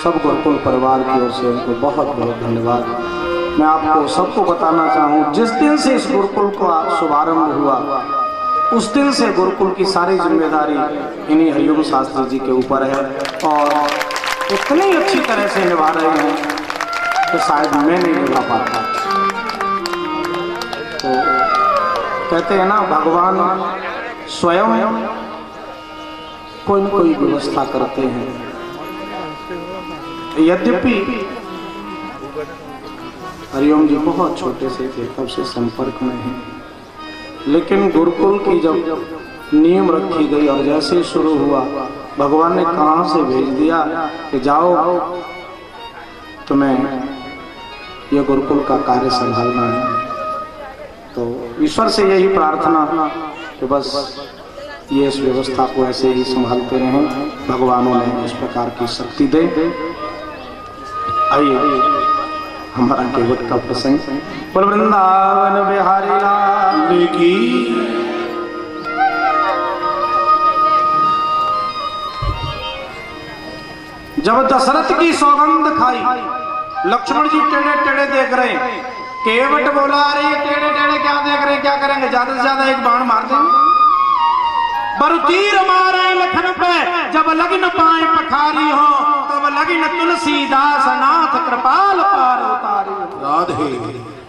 सब गुरुकुल परिवार की ओर से उनको बहुत बहुत धन्यवाद। मैं आपको सबको बताना चाहूँ, जिस दिन से इस गुरुकुल का शुभारंभ हुआ उस दिन से गुरुकुल की सारी जिम्मेदारी इन्हीं हरिओम शास्त्री जी के ऊपर है और इतनी अच्छी तरह से निभा रहे हैं कि शायद मैं नहीं निभा पाता। तो कहते हैं ना, भगवान स्वयं कोई न कोई व्यवस्था करते हैं। यद्यपि हरिओम जी बहुत छोटे से थे, तब से संपर्क में हैं, लेकिन गुरुकुल की जब नींव रखी गई और जैसे शुरू हुआ, भगवान ने कहां से भेज दिया कि जाओ तुम्हें ये गुरुकुल का कार्य संभालना है। तो ईश्वर से यही प्रार्थना कि बस ये इस व्यवस्था को ऐसे ही संभालते रहें, भगवानों ने इस प्रकार की शक्ति दे। आइए हमारा केवट का प्रसंग, बोल वृंदावन बिहारी लाल की। जब दशरथ की सौगंध खाई, लक्ष्मण जी टेढ़े टेढ़े देख रहे हैं। केवट बोला, अरे ये टेढ़े टेढ़े क्या देख रहे हैं, क्या करेंगे, ज्यादा से ज्यादा एक बाण मार देंगे। बरु तीर मारे लखन पे, जब लगी न पाए पखारी हो, तब लगी न तुलसीदास नाथ कृपाल पार उतारी। राधे।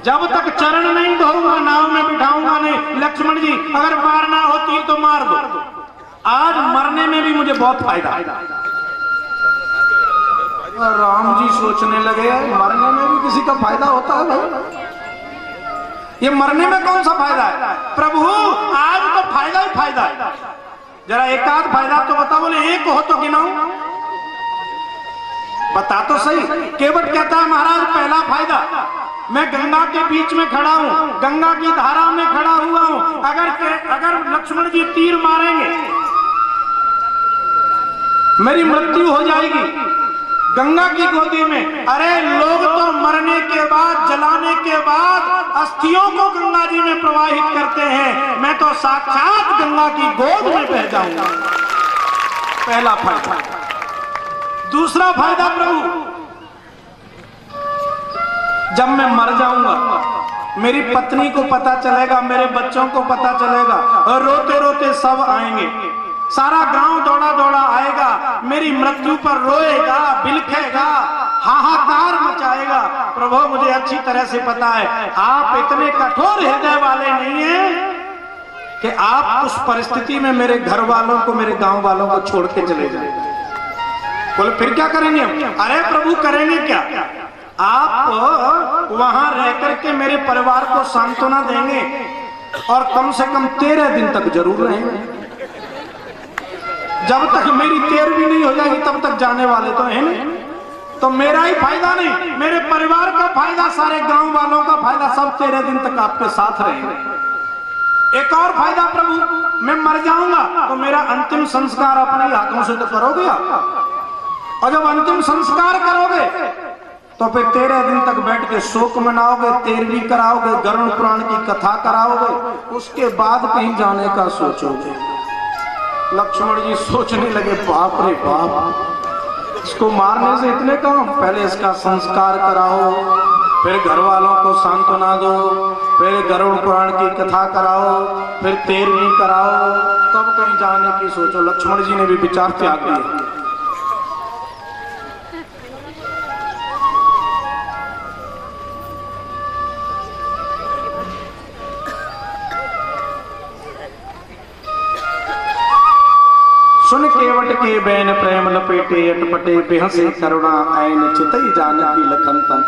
जब तक चरण नहीं धोऊंगा, नाव में बिठाऊंगा नहीं। लक्ष्मण जी अगर मारना हो तीर तो मार दो, आज मरने में भी मुझे बहुत फायदा है। राम जी सोचने लगे, मरने में भी किसी का फायदा होता है भाई, ये मरने में कौन सा फायदा है। प्रभु आज तो फायदा ही फायदा है, जरा एक आध फायदा तो बता। बोले एक हो तो गिनाऊं, बता तो सही। केवट कहता है, महाराज पहला फायदा, मैं गंगा के बीच में खड़ा हूं, गंगा की धारा में खड़ा हुआ हूं। अगर लक्ष्मण जी तीर मारेंगे मेरी मृत्यु हो जाएगी गंगा की गोदी में। अरे लोग तो मरने के बाद, जलाने के बाद अस्थियों को गंगा जी में प्रवाहित करते हैं, मैं तो साक्षात गंगा की गोद में बह जाऊंगा। पहला फायदा। दूसरा फायदा प्रभु, जब मैं मर जाऊंगा मेरी पत्नी को पता चलेगा, मेरे बच्चों को पता चलेगा, और रोते रोते सब आएंगे, सारा गांव दौड़ा दौड़ा आएगा, मेरी मृत्यु पर रोएगा, बिलखेगा, हाहाकार मचाएगा। प्रभु मुझे अच्छी तरह से पता है, आप इतने कठोर हृदय वाले नहीं हैं कि आप उस परिस्थिति में मेरे घर वालों को, मेरे गांव वालों को छोड़ के चले जाए। बोले फिर क्या करेंगे? अरे प्रभु करेंगे क्या, आप वहां रह करके मेरे परिवार को सांत्वना देंगे और कम से कम 13 दिन तक जरूर रहेंगे। जब तक मेरी 13वीं नहीं हो जाएगी तब तक जाने वाले तो है नहीं। तो मेरा ही फायदा नहीं, मेरे परिवार का फायदा, सारे गांव वालों का फायदा, सब 13 दिन तक आपके साथ रहेंगे। एक और फायदा प्रभु, मैं मर जाऊंगा तो मेरा अंतिम संस्कार अपने हाथों से तो करोगे आप, और जब अंतिम संस्कार करोगे तो फिर 13 दिन तक बैठ के शोक मनाओगे, 13वीं कराओगे, गरुड़ पुराण की कथा कराओगे, उसके बाद कहीं जाने का सोचोगे। लक्ष्मण जी सोचने लगे, बाप रे बाप, इसको मारने से इतने काम, पहले इसका संस्कार कराओ, फिर घर वालों को सांत्वना दो, फिर गरुड़ पुराण की कथा कराओ, फिर 13वीं कराओ, तब कहीं जाने की सोचो। लक्ष्मण जी ने भी विचार त्याग दिया। सुन केवट के बैन प्रेम लपेटे, अटपटे बेहसे करुणा ऐन चितई जानकी लखन तन।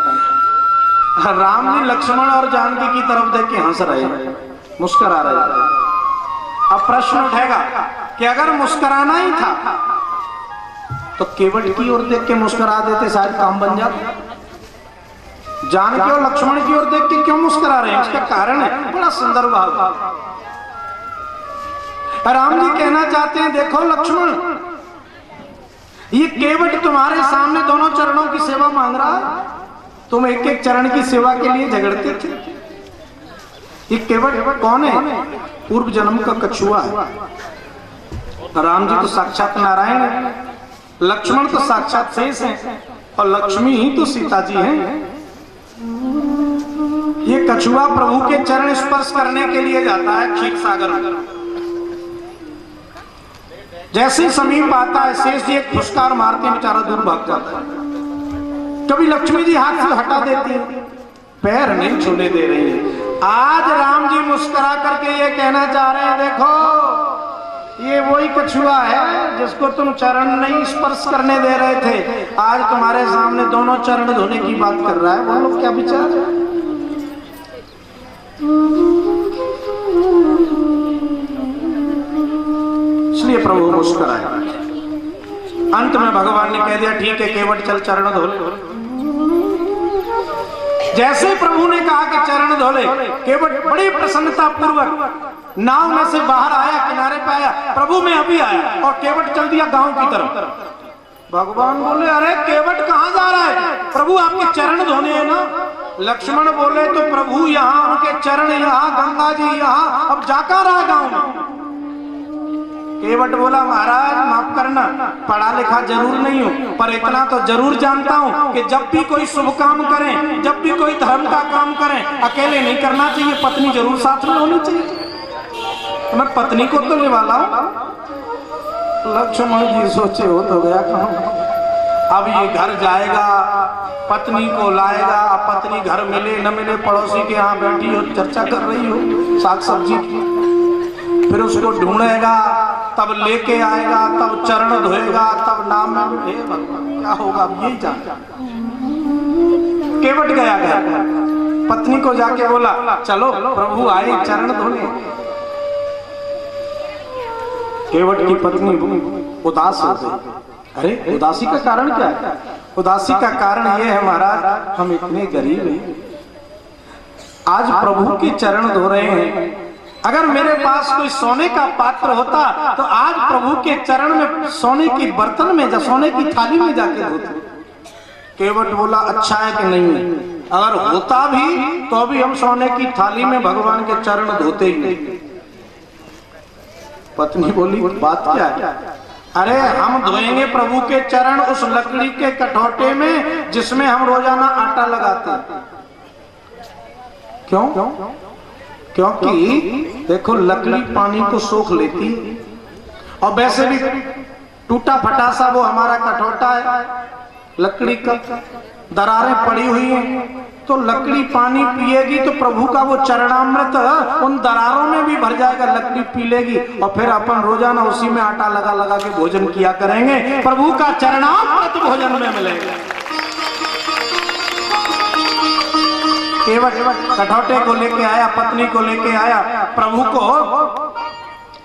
राम जी लक्ष्मण और जानकी की तरफ देख के हंस रहे, मुस्कुरा रहे। अब प्रश्न उठेगा कि अगर मुस्कुराना ही था तो केवट की ओर देख के मुस्कुरा देते, शायद काम बन जाता। जानकी और लक्ष्मण की ओर देख के क्यों मुस्कुरा रहे हैं, इसका कारण है, बड़ा सुंदर भाव। राम जी कहना चाहते हैं, देखो लक्ष्मण, ये केवट तुम्हारे सामने दोनों चरणों की सेवा मांग रहा है, तुम एक एक चरण की सेवा के लिए झगड़ते थे। ये केवट कौन है? पूर्व जन्म का कछुआ है। राम जी तो साक्षात नारायण है, लक्ष्मण तो साक्षात शेष है। और लक्ष्मी ही तो सीता जी हैं। ये कछुआ प्रभु के चरण स्पर्श करने के लिए जाता है क्षीर सागर में। जैसे ही समीप आता है शेष जी एक फुसकार मारते बेचारा दूर भाग जाता है। कभी लक्ष्मी जी हाथ से हटा देती है, पैर नहीं छूने दे रही है। आज राम जी मुस्कुरा करके ये कहना चाह रहे हैं, देखो ये वही कछुआ है जिसको तुम चरण नहीं स्पर्श करने दे रहे थे, आज तुम्हारे सामने दोनों चरण धोने की बात कर रहा है। बोलो क्या विचार है? इसलिए प्रभु मुस्कुराए। अंत में भगवान ने कह दिया ठीक है केवट चल चरण धो ले। जैसे प्रभु ने कहा कि चरण धो ले, केवट बड़ी प्रसन्नता पूर्वक नाव में से बाहर आया, किनारे पे आया। प्रभु मैं अभी आया और केवट चल दिया गांव की तरफ। भगवान बोले अरे केवट कहां जा रहा है? प्रभु आपके चरण धोने हैं ना। लक्ष्मण बोले तो प्रभु यहाँ, उनके चरण यहाँ, गंगा जी यहाँ, अब जाकर रहा गांव में। केवट बोला महाराज माफ करना, पढ़ा लिखा जरूर नहीं हूँ पर इतना तो जरूर जानता हूँ कि जब भी कोई शुभ काम करें, जब भी कोई धर्म का काम करें, अकेले नहीं करना चाहिए, पत्नी जरूर साथ में होनी चाहिए। मैं पत्नी को तो निभाला हूँ। लक्ष्मण जी सोचे हो तो गया काम। अब ये घर जाएगा, पत्नी को लाएगा, पत्नी घर मिले न मिले, पड़ोसी के यहाँ बैठी हो चर्चा कर रही हो साग सब्जी की, फिर उसको ढूंढेगा, तब लेके आएगा, तब चरण धोएगा, तब नाम में क्या होगा यही जान। केवट गया घर, पत्नी को जाके बोला चलो प्रभु आए चरण धोने। केवट की पत्नी उदास हो गई। अरे उदासी का कारण क्या है? उदासी का कारण यह है महाराज हम इतने गरीब हैं, आज प्रभु के चरण धो रहे हैं। अगर मेरे पास कोई सोने का पात्र होता तो आज प्रभु के चरण में सोने की बर्तन में, सोने की थाली में जाके धोते। केवट बोला अच्छा है कि नहीं है, अगर होता भी तो भी हम सोने की थाली में भगवान के चरण धोते ही नहीं। पत्नी बोली बात क्या है? अरे हम धोएंगे प्रभु के चरण उस लकड़ी के कटोटे में जिसमें हम रोजाना आटा लगाते हैं। क्यों? क्योंकि देखो लकड़ी पानी को सोख लेती और वैसे भी टूटा फटा सा वो हमारा कटोटा है, लकड़ी का दरारें पड़ी हुई हैं, तो लकड़ी पानी पिएगी तो प्रभु का वो चरणामृत उन दरारों में भी भर जाएगा, लकड़ी पी लेगी और फिर अपन रोजाना उसी में आटा लगा लगा के भोजन किया करेंगे, प्रभु का चरणामृत भोजन में मिलेगा। केवट कटौटे को लेके आया, पत्नी को लेके आया, प्रभु को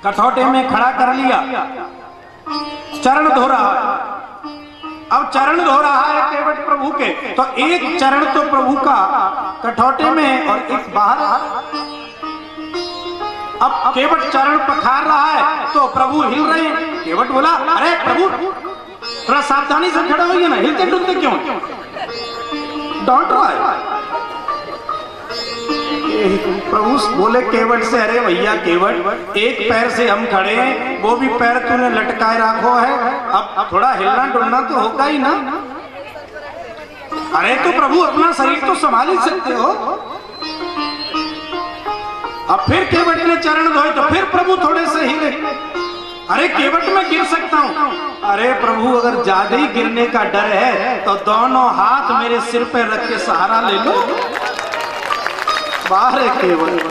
कटौटे में खड़ा कर लिया, चरण धो रहा है। अब चरण धो रहा है केवट प्रभु के, तो एक चरण तो प्रभु का कटौटे में और एक बाहर। अब केवट चरण पखार रहा है तो प्रभु हिल रहे हैं। केवट बोला अरे प्रभु थोड़ा सावधानी से खड़े होइए ना, हिलते डुलते क्यों? डांट रहा है। प्रभु बोले केवट से अरे भैया केवट एक पैर से हम खड़े हैं, वो भी पैर तूने लटकाए रखो है, अब थोड़ा हिलना डुलना तो होगा ही ना। अरे तो प्रभु अपना शरीर तो संभाल ही सकते हो। अब फिर केवट ने चरण धोए तो फिर प्रभु थोड़े से हिले। अरे केवट में गिर सकता हूं। अरे प्रभु अगर ज्यादा ही गिरने का डर है तो दोनों हाथ मेरे सिर पे रख के सहारा ले लो। बाहर है केवट,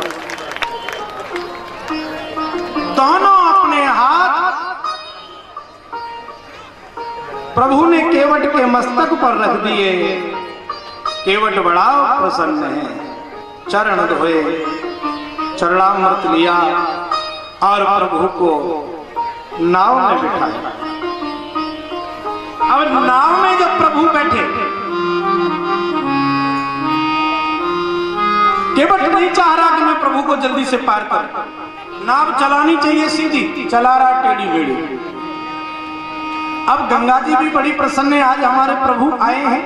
दोनों अपने हाथ प्रभु ने केवट के मस्तक पर रख दिए। केवट बड़ा प्रसन्न है, चरण धोए, चरणामृत लिया और प्रभु को नाव में बिठाया। अब नाव में जब प्रभु बैठे, केवट नहीं चाह रहा कि मैं प्रभु को जल्दी से पार कर, नाव चलानी चाहिए सीधी, चला रहा टेढ़ी मेढ़ी। अब गंगा जी भी बड़ी प्रसन्न है, आज हमारे प्रभु आए हैं।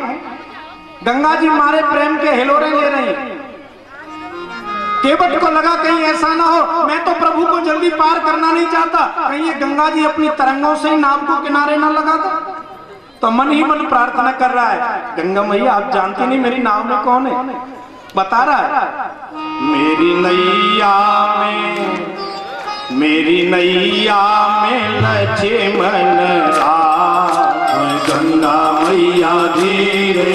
गंगा जी हमारे प्रेम के हिलोरे ले रही हैं। केवट को लगा कहीं ऐसा ना हो, मैं तो प्रभु को जल्दी पार करना नहीं चाहता, कहीं ये गंगा जी अपनी तरंगों से ही नाव को किनारे ना लगा दो। तो मन ही मन प्रार्थना कर रहा है, गंगा मैया आप जानती नहीं मेरी नाव में कौन है? बता रहा है, मेरी नैया में लक्ष्मण राम, गंगा मैया धीरे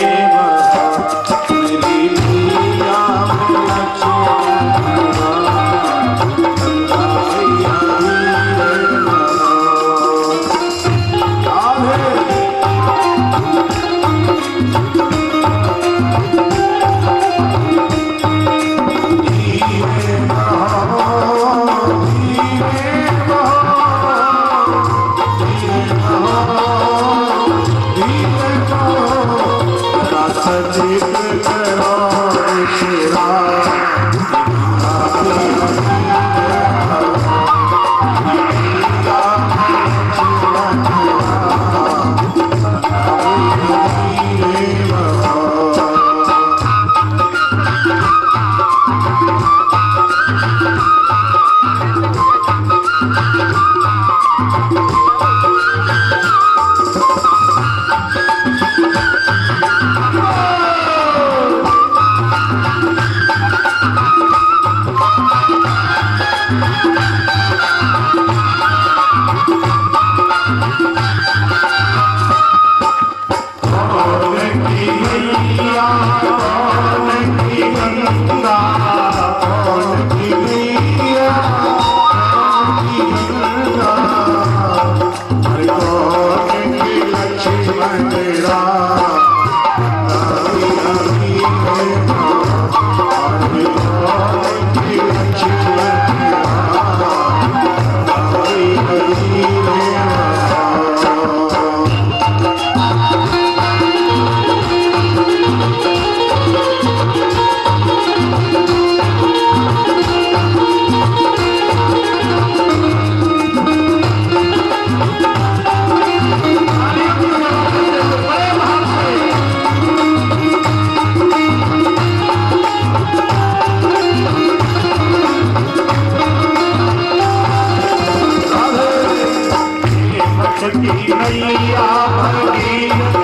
मेरी नैया में लक्ष्मण राम,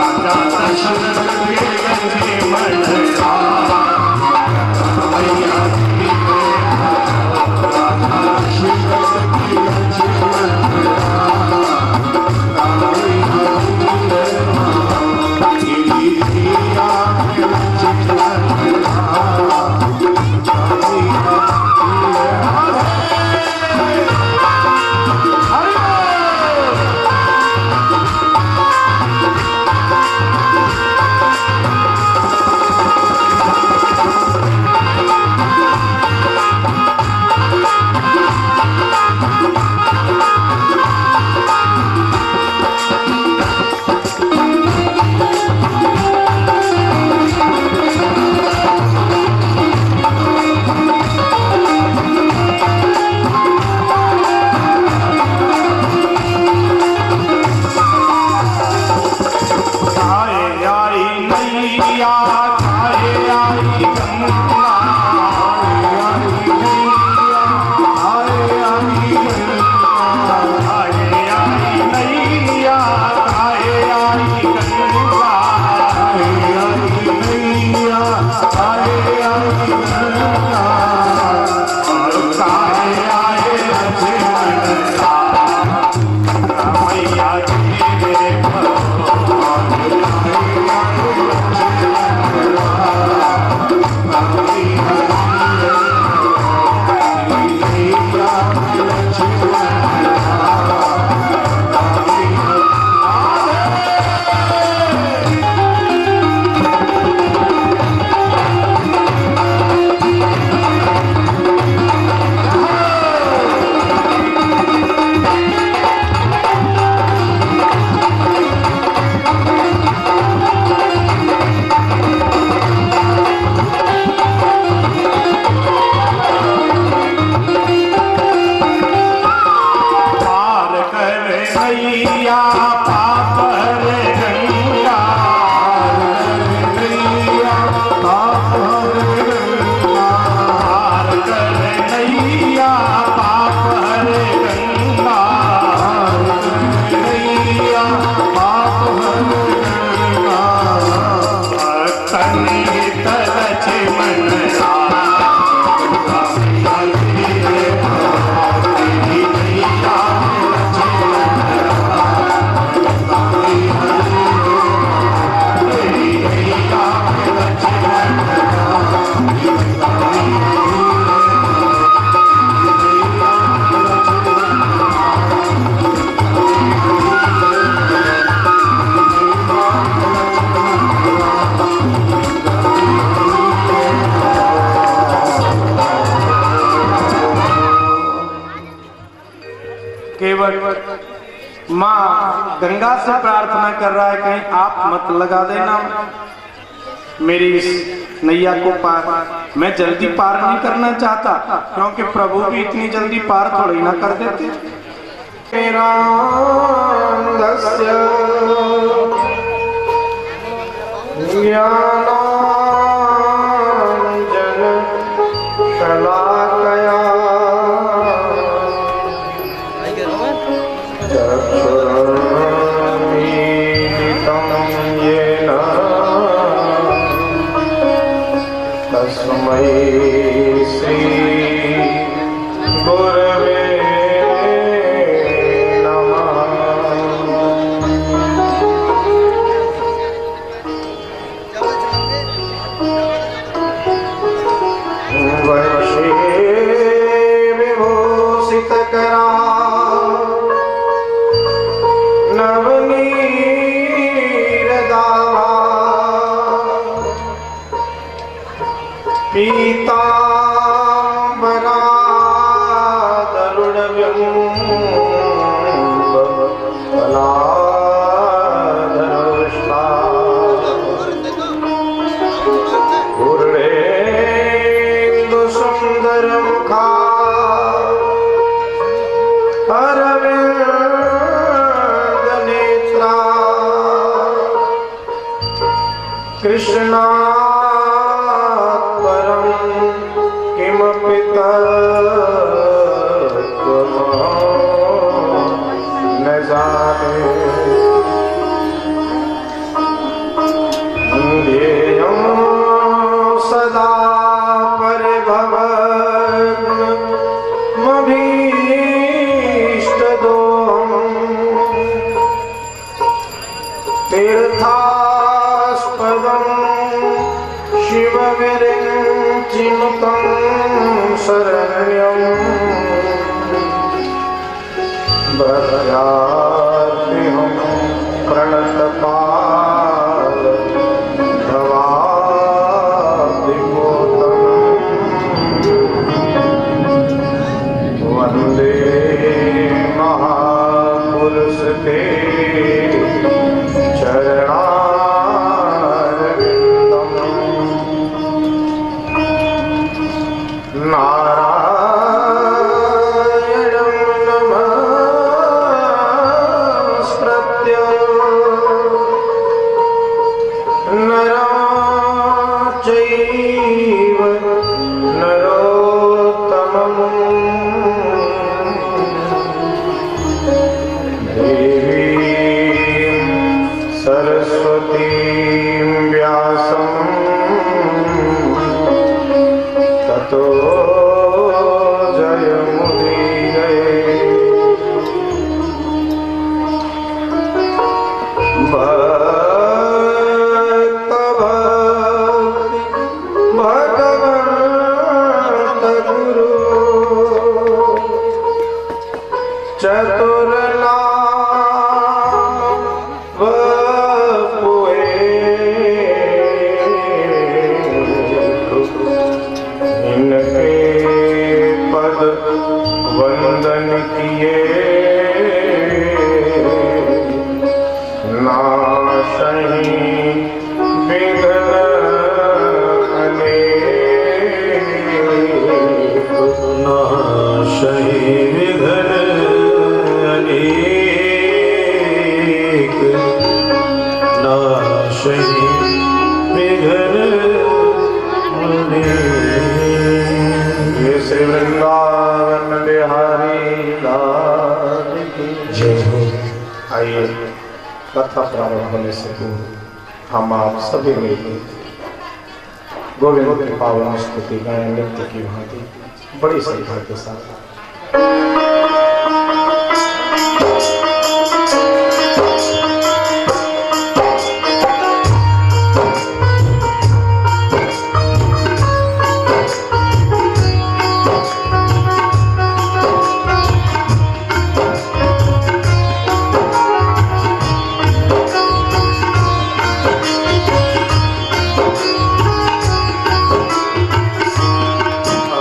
गंगा मैया केवट माँ गंगा से प्रार्थना कर रहा है कहीं आप मत लगा देना मेरी इस नैया को पार। मैं जल्दी पार नहीं करना चाहता क्योंकि प्रभु भी इतनी जल्दी पार थोड़ी ना कर देते। मेरा कृष्णा परम किमपि न जाने ध्येयं सदा परिभवमभीष्टदोहम् तीर्थास्पदं शिवविरिञ्चिनुतं शरण्यं भक्त्यार्तिहं प्रणतपाल भवाब्धिपोतम् वन्दे महापुरुष ते चरणारविन्दम् नारायणं नमस्कृत्य नरं चैव नरोत्तमम् देवीं सरस्वतीं व्यासं ततो जयमुदीरये। भगवन्त गुरु चतुर्नाम वपुए इनके पद वंदन किए नाशहि विघ्न अनेक नाशहि विघ्न अनेक नाशहि विघ्न अनेक। ये श्री वृंदावन बिहारी लाल की जय हो। आइए कथा प्रारंभ होने से पूर्व हम आप सभी मिलकर गोविंद की पावन स्तुति गाएं नृत्य की भांति बड़ी श्रद्धा के साथ।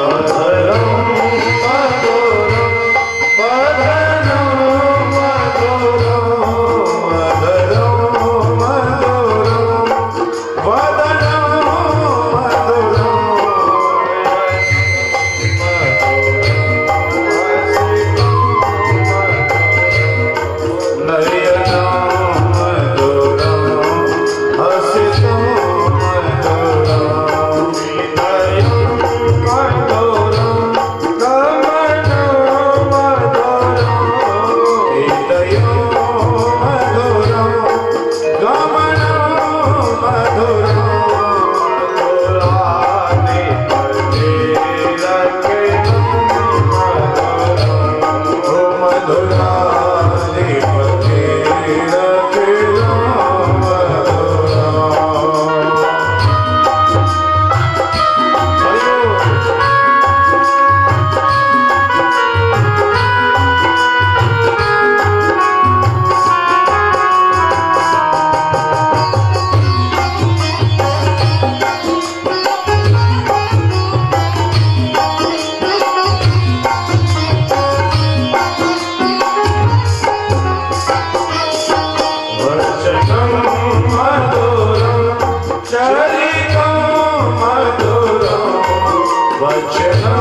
Adharam, Adharam, Adharam. मधुरा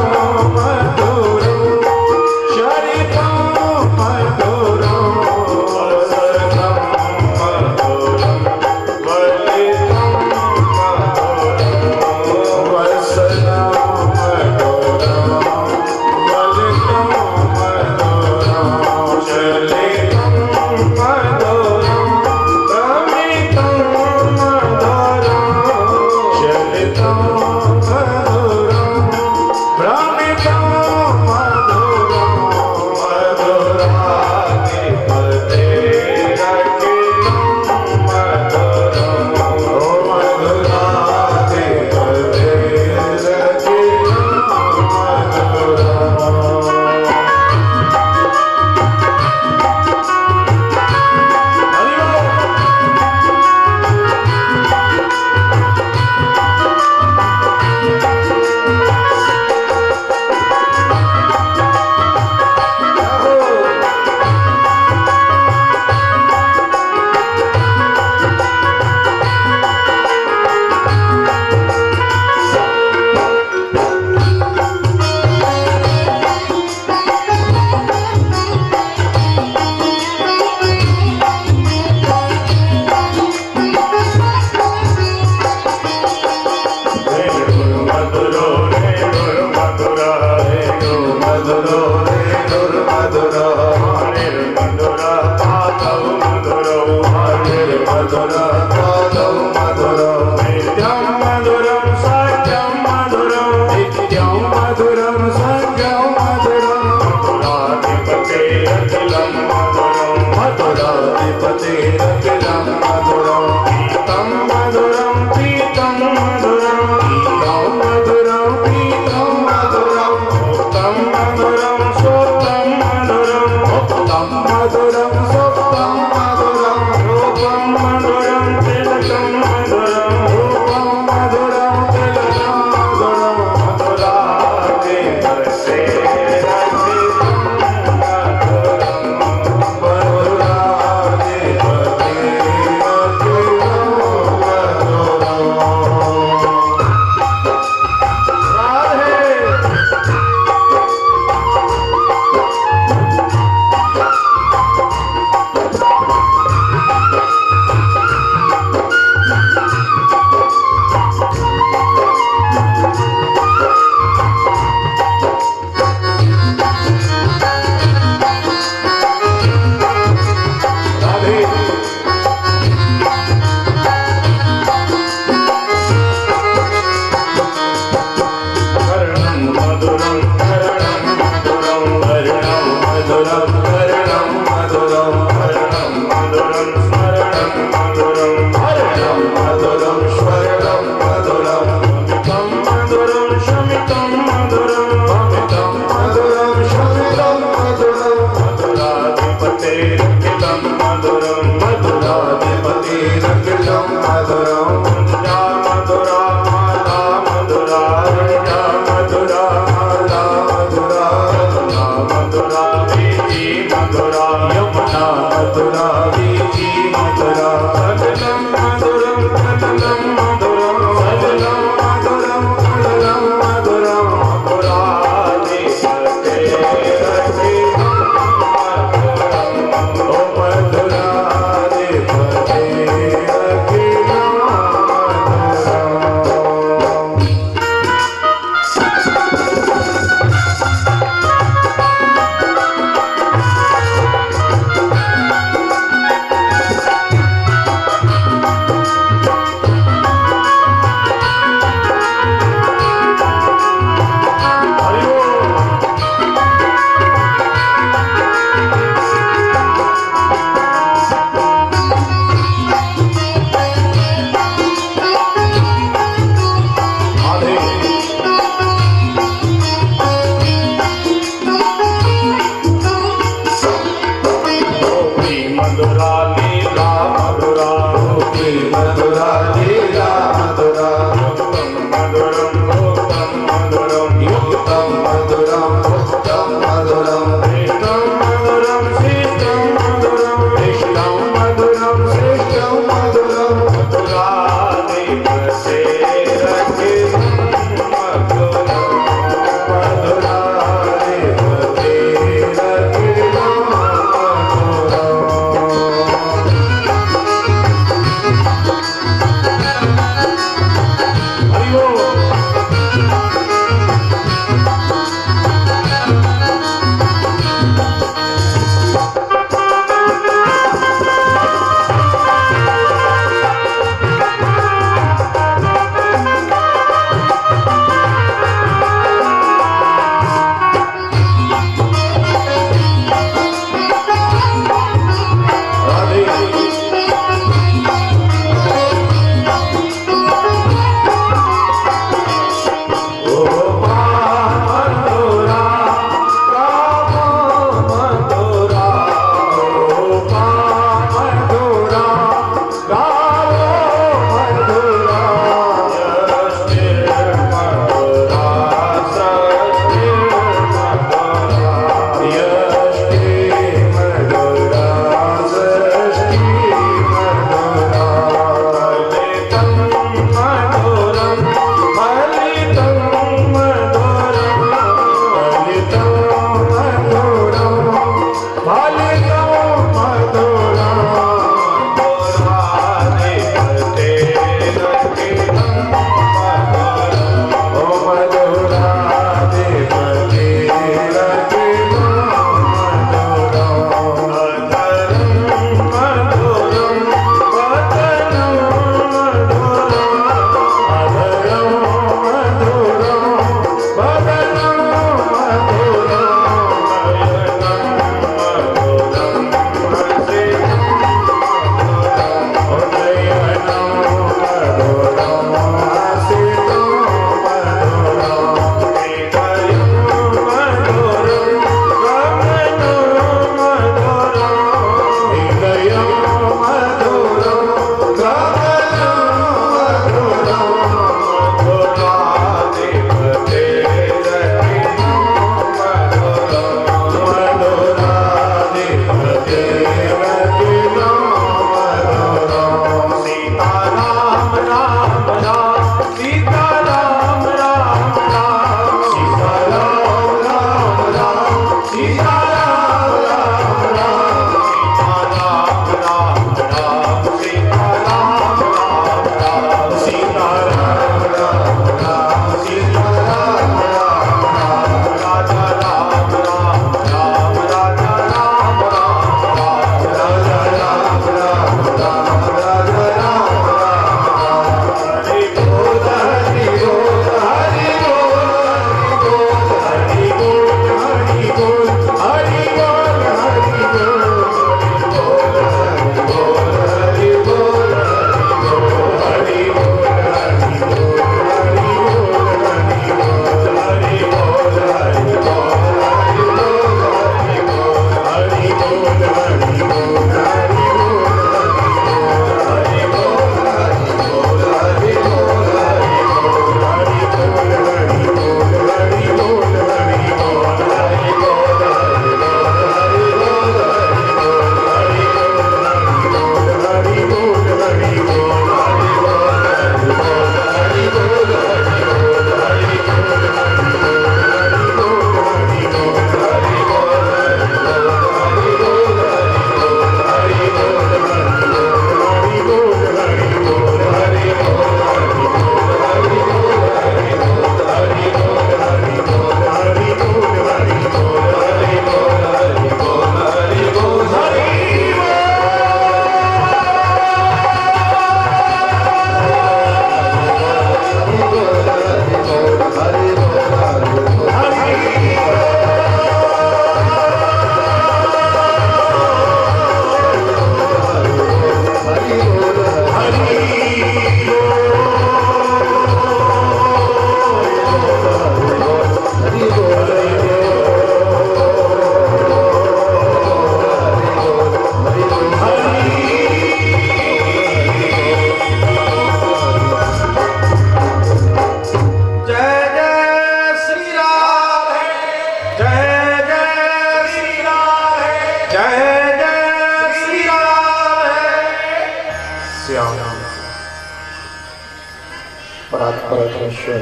परमेश्वर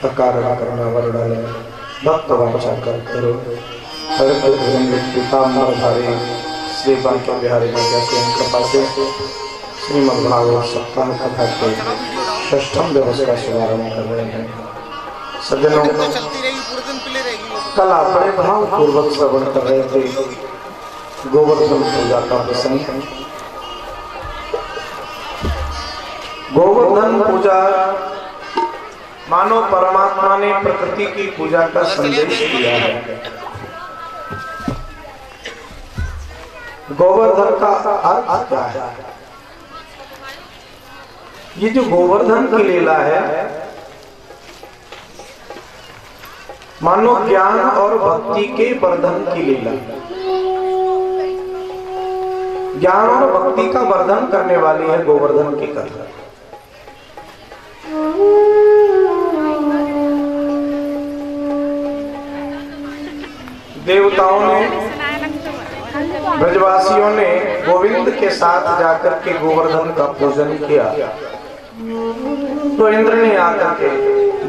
अकार करुणा वरदान भक्त वाचा कर करो पिताम्बरधारी श्री बांके बिहारी जी की कृपा से श्रीमद् भागवत सप्ताह कथा के षष्ठम दिवस का शुभारंभ कर रहे हैं। सज्जनों, कल आप बड़े भाव पूर्वक श्रवण कर रहे थे गोवर्धन पूजा का प्रसंग। गोवर्धन पूजा मानो परमात्मा ने प्रकृति की पूजा का संदेश दिया है। गोवर्धन का अर्थ क्या है? ये जो गोवर्धन की लीला है मानो ज्ञान और भक्ति के वर्धन की लीला। ज्ञान और भक्ति का वर्धन करने वाली है गोवर्धन की कथा। देवताओं ने, ब्रजवासियों ने गोविंद के साथ जाकर के गोवर्धन का पूजन किया तो इंद्र ने आकर के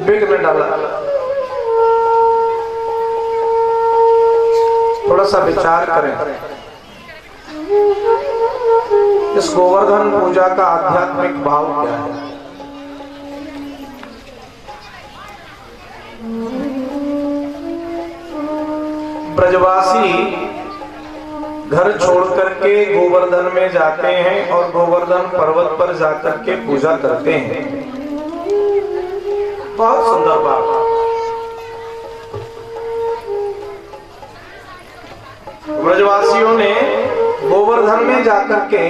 विघ्न डाला। थोड़ा सा विचार करें, इस गोवर्धन पूजा का आध्यात्मिक भाव क्या है? ब्रजवासी घर छोड़ करके गोवर्धन में जाते हैं और गोवर्धन पर्वत पर जाकर के पूजा करते हैं। बहुत सुंदर बात। ब्रजवासियों ने गोवर्धन में जाकर के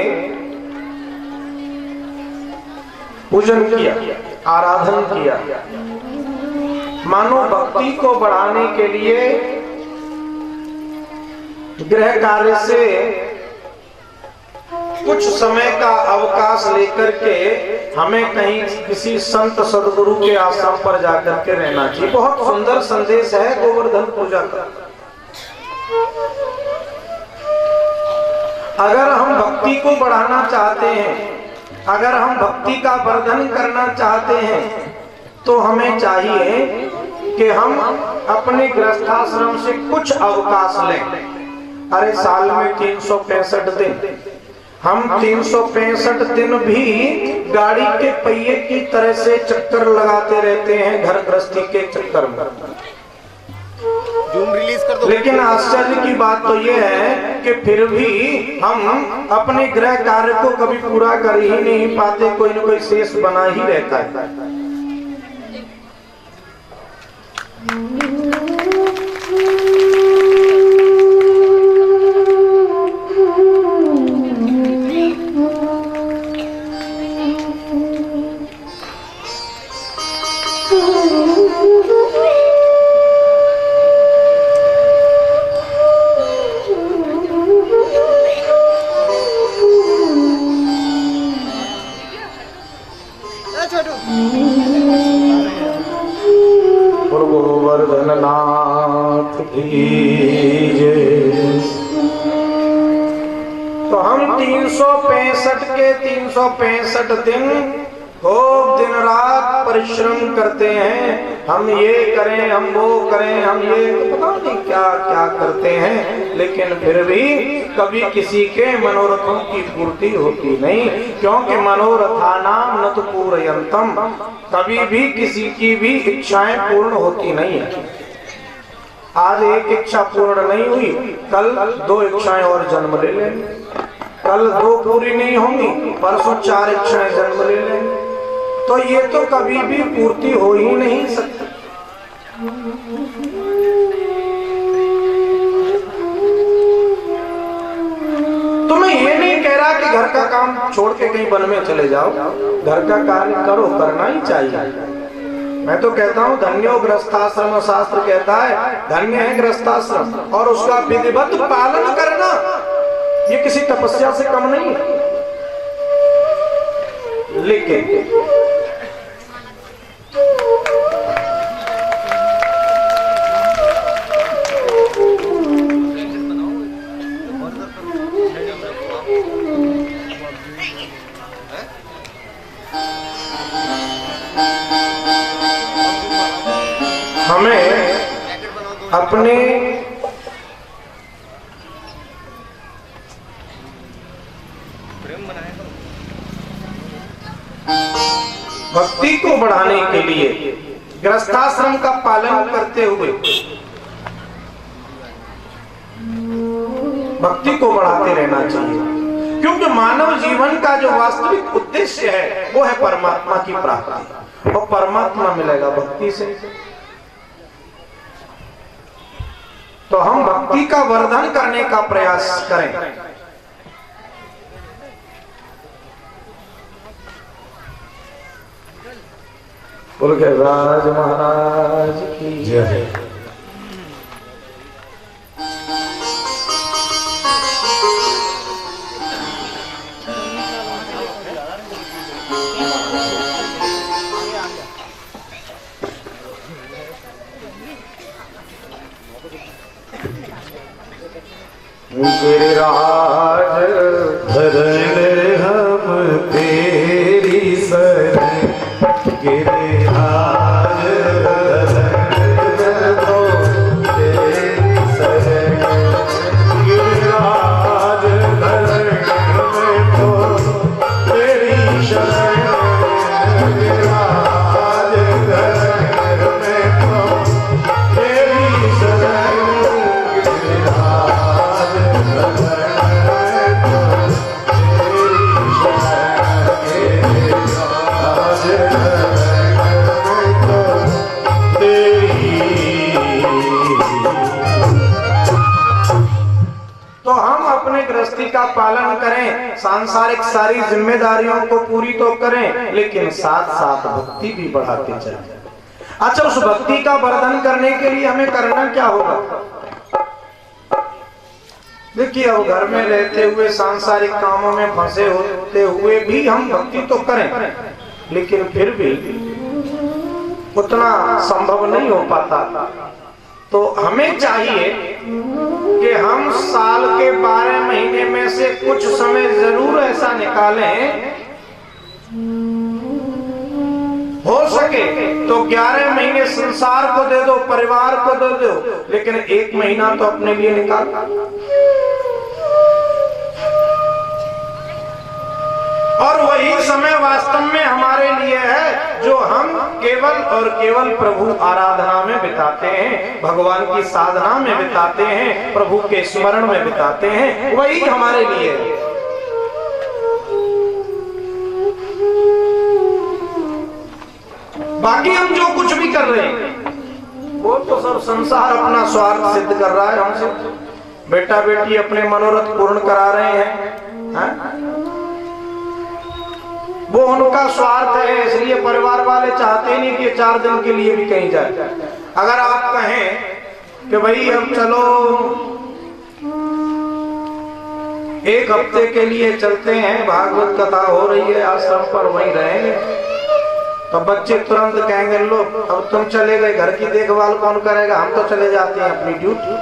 पूजन किया, आराधन किया, मानो भक्ति को बढ़ाने के लिए गृह कार्य से कुछ समय का अवकाश लेकर के हमें कहीं किसी संत सदगुरु के आश्रम पर जाकर के रहना चाहिए। बहुत सुंदर संदेश है गोवर्धन पूजा का। अगर हम भक्ति को बढ़ाना चाहते हैं, अगर हम भक्ति का वर्धन करना चाहते हैं तो हमें चाहिए कि हम अपने गृहस्थाश्रम से कुछ अवकाश लें। अरे साल में 365 दिन, हम 365 दिन भी गाड़ी के पहिए की तरह से चक्कर लगाते रहते हैं घर गृहस्थी के चक्कर में। रिलीज कर दो। लेकिन आश्चर्य की बात तो यह है कि फिर भी हम अपने गृह कार्य को कभी पूरा कर ही नहीं पाते, कोई न कोई शेष बना ही रहता है। गोवर्धननाथ की जय। तो हम 365 के 365 दिन खूब दिन रात परिश्रम करते हैं। हम ये करें, हम वो करें, हम ये पता नहीं क्या क्या करते हैं, लेकिन फिर भी कभी किसी के मनोरथों की पूर्ति होती नहीं, क्योंकि मनोरथानाम न तो पूरयन्तम, कभी भी किसी की भी इच्छाएं पूर्ण होती नहीं है। आज एक इच्छा पूर्ण नहीं हुई, कल 2 इच्छाएं और जन्म ले लेंगे, कल 2 पूरी नहीं होंगी, परसों 4 इच्छाएं जन्म ले लेंगे। तो ये तो कभी भी पूर्ति हो ही नहीं सकती। तो मैं ये नहीं कह रहा कि घर का काम छोड़ के कहीं वन में चले जाओ, घर का कार्य करो, करना ही चाहिए। मैं तो कहता हूँ धन्यो गृहस्थाश्रम, शास्त्र कहता है धन्य है गृहस्थाश्रम, और उसका विधिवत पालन करना ये किसी तपस्या से कम नहीं है। लेकिन अपने भक्ति को बढ़ाने के लिए गृहस्थाश्रम का पालन करते हुए भक्ति को बढ़ाते रहना चाहिए, क्योंकि मानव जीवन का जो वास्तविक उद्देश्य है वो है परमात्मा की प्राप्ति, और परमात्मा मिलेगा भक्ति से। तो हम भक्ति का वर्धन करने का प्रयास करें। बोल के राज महाराज की जय। गिरिराज धरण हम तेरी शरण, गिरिराज धरण तो तेरी शरण, गिरिराज धरण तो तेरी शरण, गिरिराज धरण तो तेरी शरण, तो हम अपने गृहस्थी का पालन करें, सांसारिक सारी जिम्मेदारियों को पूरी तो करें, लेकिन साथ साथ भक्ति भी बढ़ाते चलें। अच्छा, उस भक्ति का वर्धन करने के लिए हमें करना क्या होगा? देखिए, अब घर में रहते हुए सांसारिक कामों में फंसे होते हुए भी हम भक्ति तो करें, लेकिन फिर भी उतना संभव नहीं हो पाता। तो हमें चाहिए कि हम साल के 12 महीने में से कुछ समय जरूर ऐसा निकालें, हो सके तो 11 महीने संसार को दे दो, परिवार को दे दो, लेकिन 1 महीना तो अपने लिए निकाल। और वही समय वास्तव में हमारे लिए है जो हम केवल और केवल प्रभु आराधना में बिताते हैं, भगवान की साधना में बिताते हैं, प्रभु के स्मरण में बिताते हैं, वही हमारे लिए है। बाकी हम जो कुछ भी कर रहे हैं वो तो सब संसार अपना स्वार्थ सिद्ध कर रहा है हमसे। बेटा बेटी अपने मनोरथ पूर्ण करा रहे हैं, वो उनका स्वार्थ है, इसलिए परिवार वाले चाहते नहीं कि 4 दिन के लिए भी कहीं जाए। अगर आप कहें कि भाई अब चलो 1 हफ्ते के लिए चलते हैं, भागवत कथा हो रही है आश्रम पर, वहीं रहेंगे, तो बच्चे तुरंत कहेंगे लो अब तुम चले गए, घर की देखभाल कौन करेगा, हम तो चले जाते हैं अपनी ड्यूटी।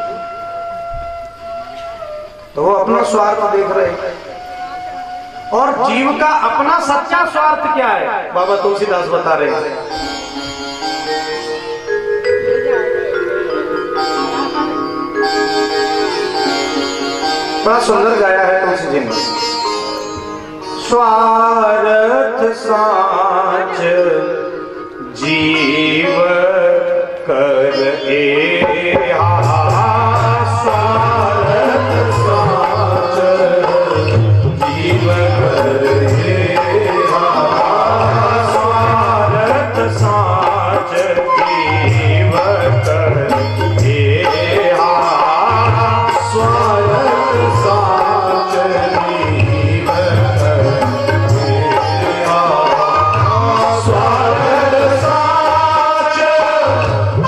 तो वो अपना स्वार्थ देख रहे हैं। और जीव का अपना सच्चा स्वार्थ क्या है, बाबा तुलसीदास बता रहे हैं। बड़ा सुंदर गाया है तुलसी जी ने। स्वार्थ साच जीव कर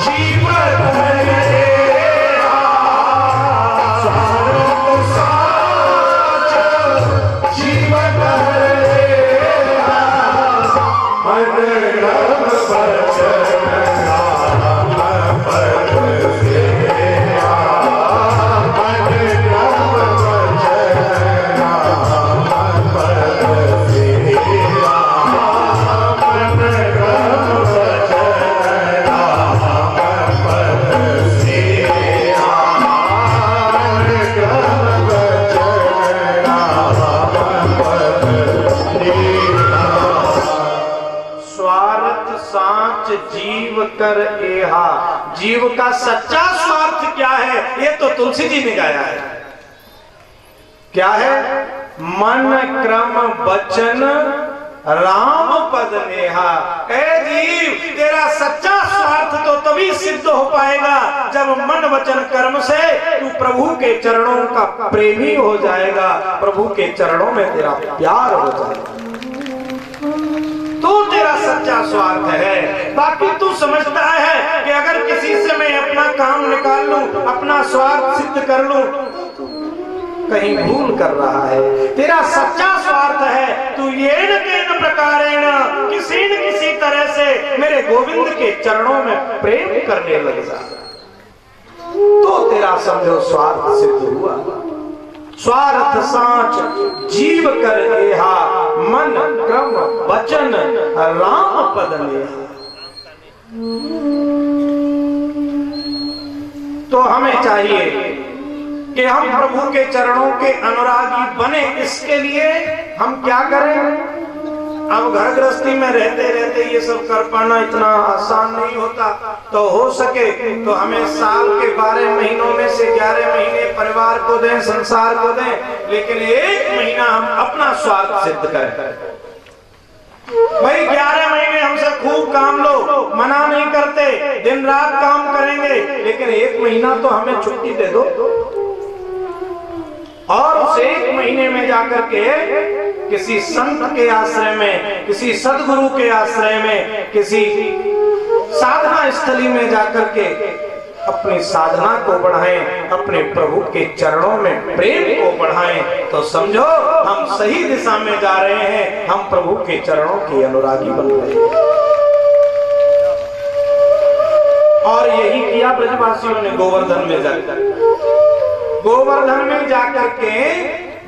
जीवन स्वार्थ क्या है ये तो तुलसी जी ने गाया है। क्या है? मन क्रम वचन राम पद नेहा। ए जीव, तेरा सच्चा स्वार्थ तो तभी सिद्ध हो पाएगा जब मन वचन कर्म से तू प्रभु के चरणों का प्रेमी हो जाएगा, प्रभु के चरणों में तेरा प्यार हो जाएगा, तो तेरा सच्चा स्वार्थ है। बाकी तू समझता है कि अगर किसी से मैं अपना काम निकाल लूं, अपना स्वार्थ सिद्ध कर लूं, कहीं भूल कर रहा है। तेरा सच्चा स्वार्थ है तू ये न प्रकारेण किसी न किसी तरह से मेरे गोविंद के चरणों में प्रेम करने लग जा, तो तेरा समझो स्वार्थ सिद्ध हुआ। स्वार्थ सांच जीव कर गेहा, मन क्रम वचन राम पद नेहा। तो हमें चाहिए कि हम प्रभु के चरणों के अनुरागी बने। इसके लिए हम क्या करें? अब घर गृहस्थी में रहते रहते ये सब कर पाना इतना आसान नहीं होता। तो हो सके तो हमें साल के 12 महीनों में से 11 महीने परिवार को दें, संसार को दें, लेकिन 1 महीना हम अपना स्वार्थ सिद्ध करें। भाई 11 महीने हमसे खूब काम लो, मना नहीं करते, दिन रात काम करेंगे, लेकिन 1 महीना तो हमें छुट्टी दे दो। और उस 1 महीने में जाकर के किसी संत के आश्रय में, किसी सदगुरु के आश्रय में, किसी साधना स्थली में जाकर के अपनी साधना को बढ़ाएं, अपने प्रभु के चरणों में प्रेम को बढ़ाएं, तो समझो हम सही दिशा में जा रहे हैं, हम प्रभु के चरणों के अनुरागी बन रहे हैं। और यही किया ब्रजवासियों ने गोवर्धन में जाकर। गोवर्धन में जाकर के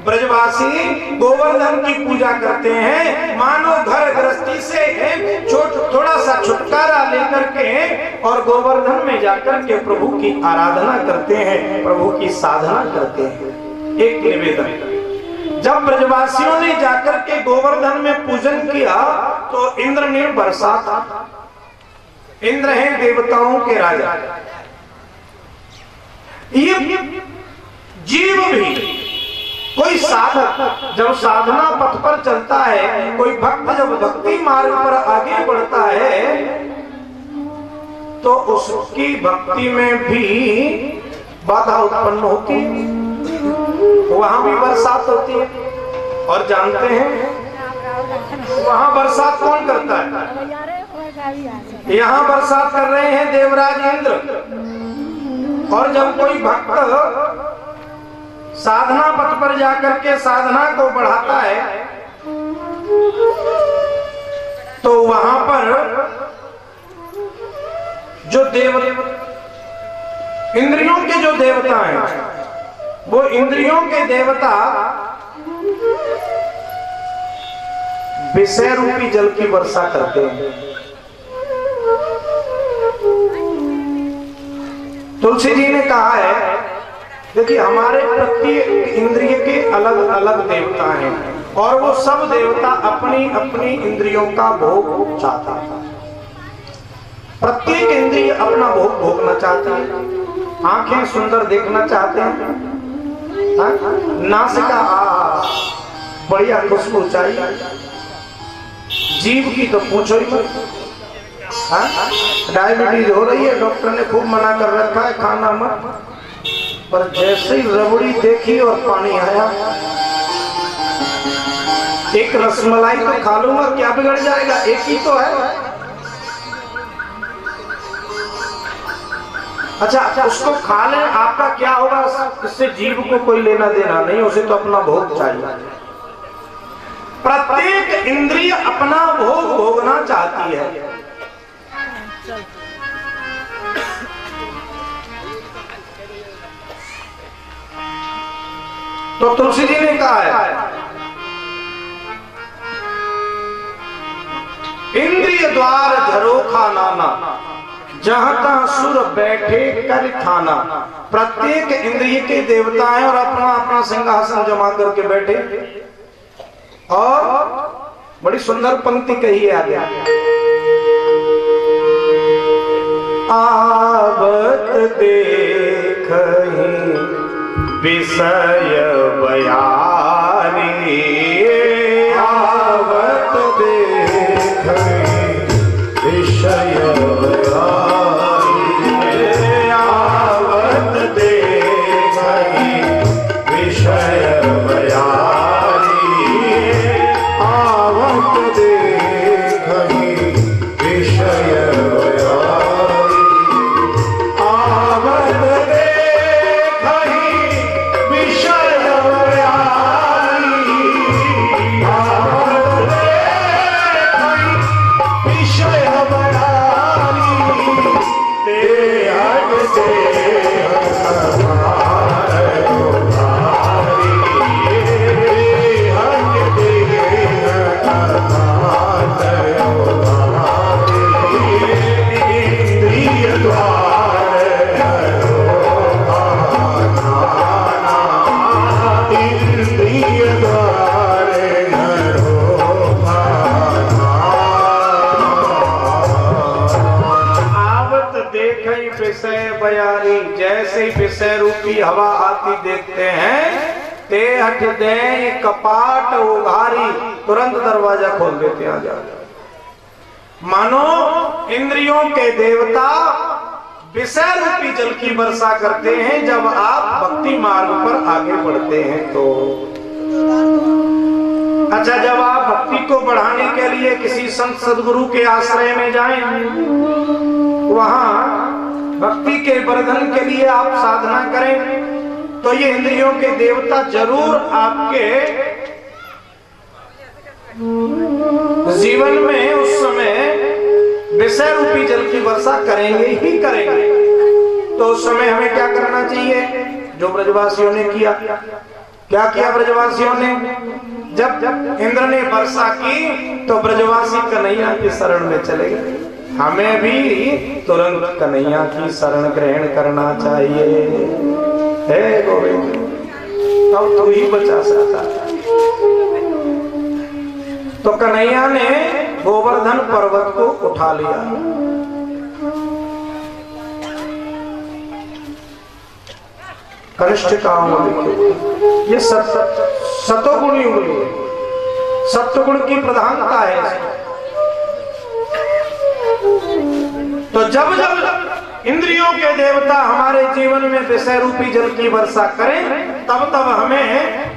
ब्रजवासी गोवर्धन की पूजा करते हैं, मानो घर गृहस्थी से थोड़ा सा छुटकारा लेकर के, और गोवर्धन में जाकर के प्रभु की आराधना करते हैं, प्रभु की साधना करते हैं। एक निवेदन, जब ब्रजवासियों ने जाकर के गोवर्धन में पूजन किया तो इंद्र ने बरसात, इंद्र हैं देवताओं के राजा, ये जीव भी, कोई साधक जब साधना पथ पर चलता है, कोई भक्त जब भक्ति मार्ग पर आगे बढ़ता है, तो उसकी भक्ति में भी बाधा उत्पन्न होती है, वहां भी बरसात होती है। और जानते हैं वहां बरसात कौन करता है? यहाँ बरसात कर रहे हैं देवराज इंद्र। और जब कोई भक्त साधना पथ पर जाकर के साधना को बढ़ाता है, तो वहां पर जो इंद्रियों के जो देवता हैं, वो इंद्रियों के देवता विषय रूपी जल की वर्षा करते हैं। तुलसी जी ने कहा है, देखिए हमारे प्रत्येक इंद्रिय के अलग अलग देवता हैं, और वो सब देवता अपनी अपनी इंद्रियों का भोग चाहता है। प्रत्येक इंद्रिय अपना भोग भोगना चाहती है। आंखें सुंदर देखना चाहते हैं, नासिका बढ़िया खुशबू चाहिए, जीभ की तो पूछो ही मत। डायबिटीज हो रही है, डॉक्टर ने खूब मना कर रखा है खाना मत, पर जैसे ही रबड़ी देखी और पानी आया, एक रसमलाई तो खा लूंगा, क्या बिगड़ जाएगा, एक ही तो है। अच्छा उसको खा लें, आपका क्या होगा, इससे जीव को कोई लेना देना नहीं, उसे तो अपना भोग चाहिए। प्रत्येक इंद्रिय अपना भोग भोगना चाहती है। तो तुलसी जी ने कहा है, इंद्रिय द्वार झरोखा नाना, जहां तहां सुर बैठे कर थाना। प्रत्येक इंद्रिय के देवता हैं और अपना अपना सिंहासन जमा करके बैठे। और बड़ी सुंदर पंक्ति कही है आगे, आवत देखहि विषय बयारी, आवत देखहि विषय बयारी, आवत देखहि विषय बयारी, आवत देखहि विषय बयारी, आवत देखहि विषय बयारी, आवत देखहि विषय बयारी, ते हट से विषय बयारी, जैसे ही विषय रूपी हवा आती देखते हैं, ते हट दे कपाट उघारी, तुरंत दरवाजा खोल देते हैं। आ जाओ। मानो इंद्रियों के देवता विषय रूपी जल की वर्षा करते हैं जब आप भक्ति मार्ग पर आगे बढ़ते हैं तो। अच्छा, जब आप भक्ति को बढ़ाने के लिए किसी संत सदगुरु के आश्रय में जाएं, वहां भक्ति के वर्धन के लिए आप साधना करें, तो ये इंद्रियों के देवता जरूर आपके जीवन में उस समय विषय रूपी जल की वर्षा करेंगे ही करेंगे। तो उस समय हमें क्या करना चाहिए? जो ब्रजवासियों ने किया। क्या किया ब्रजवासियों ने? जब इंद्र ने वर्षा की तो ब्रजवासी कन्हैया की शरण में चले गए। हमें भी तुरंत कन्हैया की शरण ग्रहण करना चाहिए। हे गोविंद, अब तू ही बचा सकता। तो कन्हैया ने गोवर्धन पर्वत को उठा लिया। कनिष्ठ का उंगली, ये सतोगुणी उंगली है, सत्वगुण की प्रधानता है। तो जब जब इंद्रियों के देवता हमारे जीवन में विषय रूपी जल की वर्षा करें, तब तब हमें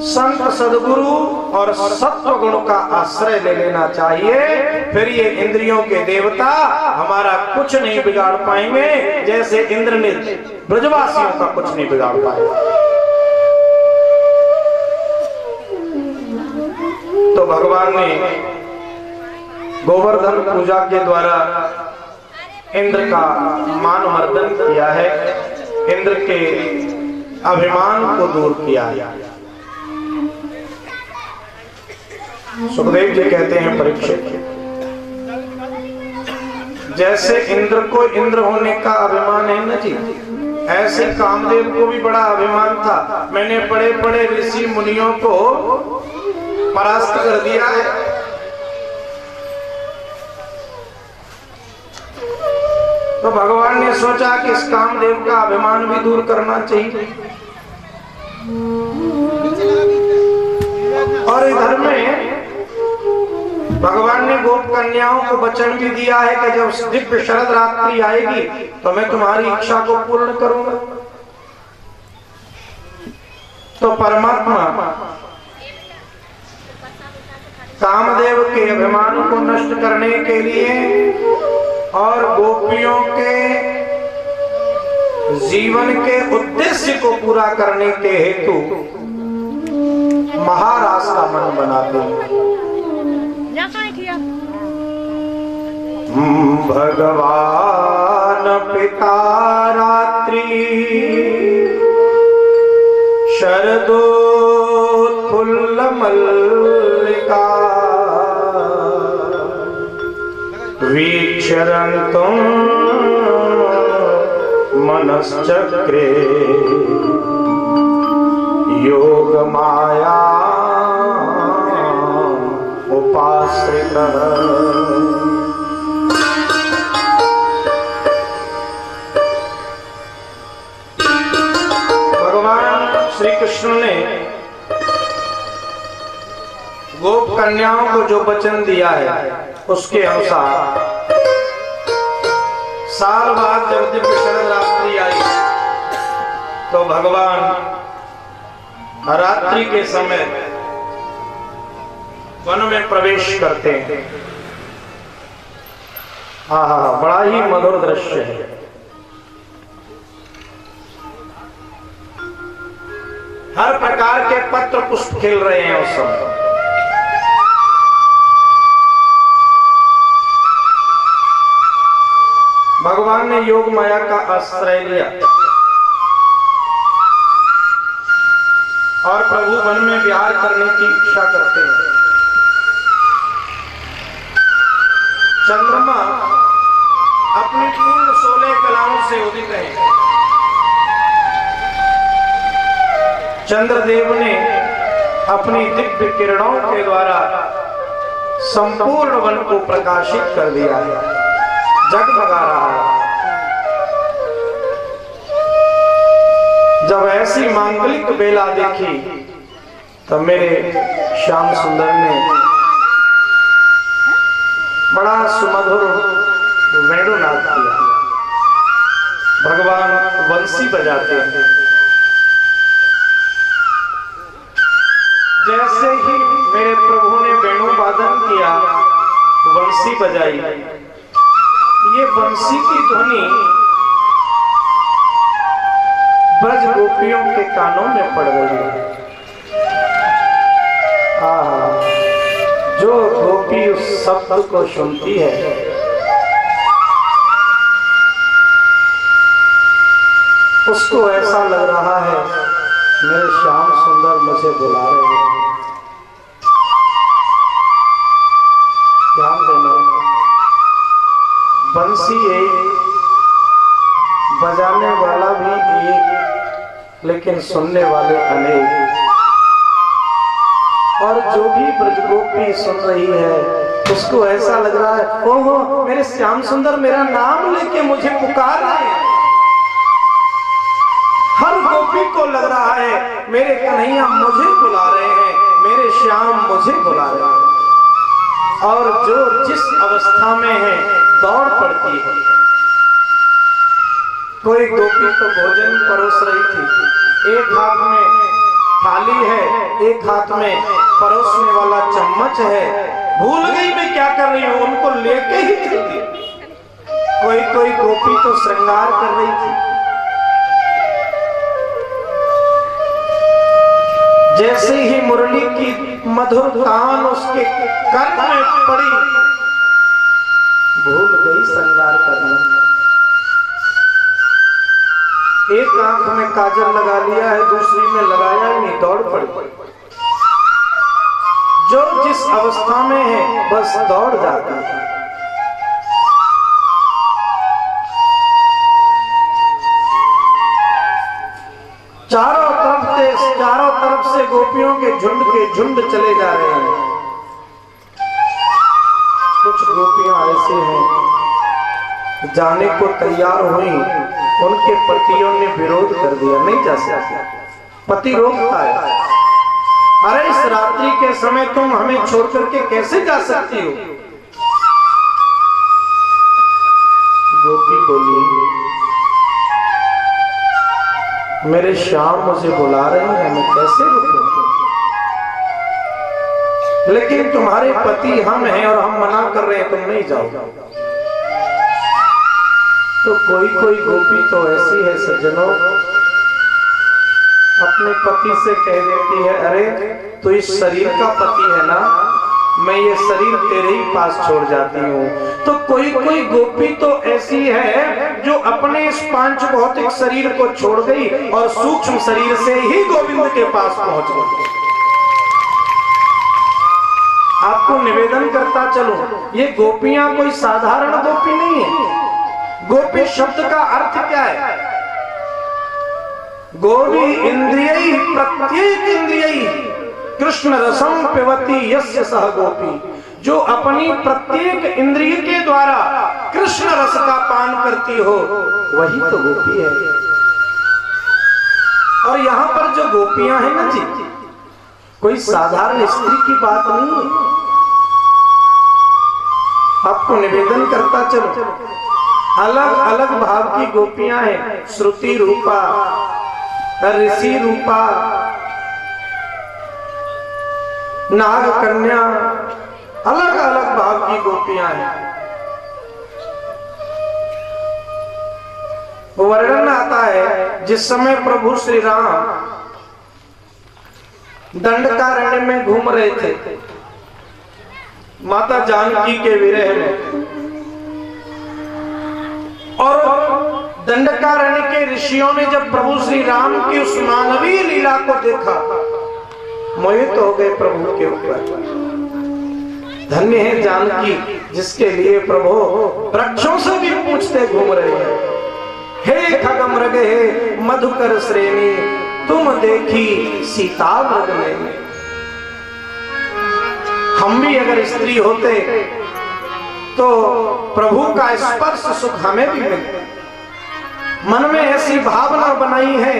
संत सदगुरु और सत्व गुण का आश्रय ले लेना चाहिए। फिर ये इंद्रियों के देवता हमारा कुछ नहीं बिगाड़ पाएंगे, जैसे इंद्र ने ब्रजवासियों का कुछ नहीं बिगाड़ पाए। तो भगवान ने गोवर्धन पूजा के द्वारा इंद्र का मान मर्दन किया है, इंद्र के अभिमान को दूर किया है। सुखदेव जी कहते हैं, परीक्षित, जैसे इंद्र को इंद्र होने का अभिमान है न जी, ऐसे कामदेव को भी बड़ा अभिमान था। मैंने बड़े बड़े ऋषि मुनियों को परास्त कर दिया है। तो भगवान ने सोचा कि इस कामदेव का अभिमान भी दूर करना चाहिए। और इधर में भगवान ने गोप कन्याओं को वचन भी दिया है कि जब दिव्य शरद रात्रि आएगी तो मैं तुम्हारी इच्छा को पूर्ण करूंगा। तो परमात्मा कामदेव के अभिमान को नष्ट करने के लिए और गोपियों के जीवन के उद्देश्य को पूरा करने के हेतु महाराज का मन बनाते हैं। भगवान पिता रात्रि शरदोत्फुल्ल मल्लिका वीक्षरन्तुं मनश्चक्रे योग माया उपाश्रितः। श्री कृष्ण ने गोप कन्याओं को जो वचन दिया है उसके अनुसार साल बाद जब दिव्य शरद रात्रि आई तो भगवान रात्रि के समय वन में प्रवेश करते हैं। हाँ, बड़ा ही मधुर दृश्य है। हर प्रकार के पत्र पुष्प खिल रहे हैं उस समय। भगवान ने योग माया का आश्रय लिया और प्रभु वन में विहार करने की इच्छा करते हैं। चंद्रमा अपनी पूर्ण 16 कलाओं से उदित है। चंद्रदेव ने अपनी दिव्य किरणों के द्वारा संपूर्ण वन को प्रकाशित कर दिया है, जगमगा रहा है। जब ऐसी मांगलिक बेला देखी तो मेरे श्याम सुंदर ने बड़ा सुमधुर वेणुनाद किया। भगवान बंसी बजाते हैं। जैसे ही मेरे प्रभु ने वेणुवादन किया, बंसी बजाई, ये बंसी की ध्वनि ब्रज गोपियों के कानों में पड़ रही है। जो गोपी उस शब्द को सुनती है उसको ऐसा लग रहा है मेरे श्याम सुंदर मुझे बुला रहे हैं। ध्यान देना, बंसी एक, बजाने वाला भी एक, लेकिन सुनने वाले अनेक। और जो भी ब्रजगोपी सुन रही है उसको ऐसा लग रहा है ओहो मेरे श्याम सुंदर मेरा नाम लेके मुझे पुकार रहे हैं। हर गोपी को लग रहा है मेरे कन्हैया मुझे बुला रहे हैं, मेरे श्याम मुझे बुला रहे हैं। और जो जिस अवस्था में है दौड़ पड़ती है। कोई गोपी तो भोजन परोस रही थी, एक हाथ में थाली है, एक हाथ में परोसने वाला चम्मच है, भूल गई मैं क्या कर रही हूं, उनको लेके ही चलती। कोई गोपी तो श्रृंगार कर रही थी। जैसे ही मुरली की मधुर तान उसके कर्म में पड़ी, भूल गई श्रृंगार करना। एक आंख में काजल लगा लिया है, दूसरी में लगाया ही नहीं, दौड़ पड़ी। जो जिस अवस्था में है बस दौड़ जाता है। चारों तरफ से गोपियों के झुंड चले जा रहे हैं। कुछ गोपियां ऐसे हैं जाने को तैयार हुई, उनके पतियों ने विरोध कर दिया, नहीं जा सकते। पति रोकता है, अरे इस रात्रि के समय तुम हमें छोड़ करके कैसे जा सकती हो। गोपी बोली मेरे श्याम मुझे बुला रहे हैं, मैं कैसे रुकूं। लेकिन तुम्हारे पति हम हैं और हम मना कर रहे हैं, तुम नहीं जाओ। तो कोई गोपी तो ऐसी है सज्जनों, अपने पति से कह देती है अरे तू इस शरीर का पति है ना, मैं ये शरीर तेरे ही पास छोड़ जाती हूँ। तो कोई गोपी तो ऐसी है जो अपने इस पांच भौतिक शरीर को छोड़ गई और सूक्ष्म शरीर से ही गोविंद के पास पहुंच गई। आपको निवेदन करता चलूं, ये गोपियां कोई साधारण गोपी नहीं है। गोपी शब्द का अर्थ क्या है? गोपी इंद्रिय प्रत्येक इंद्रिय कृष्ण रसम पिबती यस्य सह गोपी, जो अपनी प्रत्येक इंद्रिय के द्वारा कृष्ण रस का पान करती हो वही तो गोपी है। और यहाँ पर जो गोपियां हैं ना जी, कोई साधारण स्त्री की बात नहीं है। आपको निवेदन करता चलो, अलग अलग भाव की गोपियां हैं। श्रुति रूपा, ऋषि रूपा, नाग कन्या, अलग अलग भाव की गोपियां हैं। वर्णन आता है जिस समय प्रभु श्री राम दंडकारण्य में घूम रहे थे माता जानकी के विरह में, और दंडकारण्य के ऋषियों ने जब प्रभु श्री राम की उस मानवीय लीला को देखा, मोहित हो गए प्रभु के ऊपर। धन्य है जानकी जिसके लिए प्रभु वृक्षों से भी पूछते घूम रहे हैं। हे खगम रग हे मधुकर श्रेणी, तुम देखी सीता मृग में। हम भी अगर स्त्री होते तो प्रभु का स्पर्श सुख हमें भी मिलता। मन में ऐसी भावना बनाई है,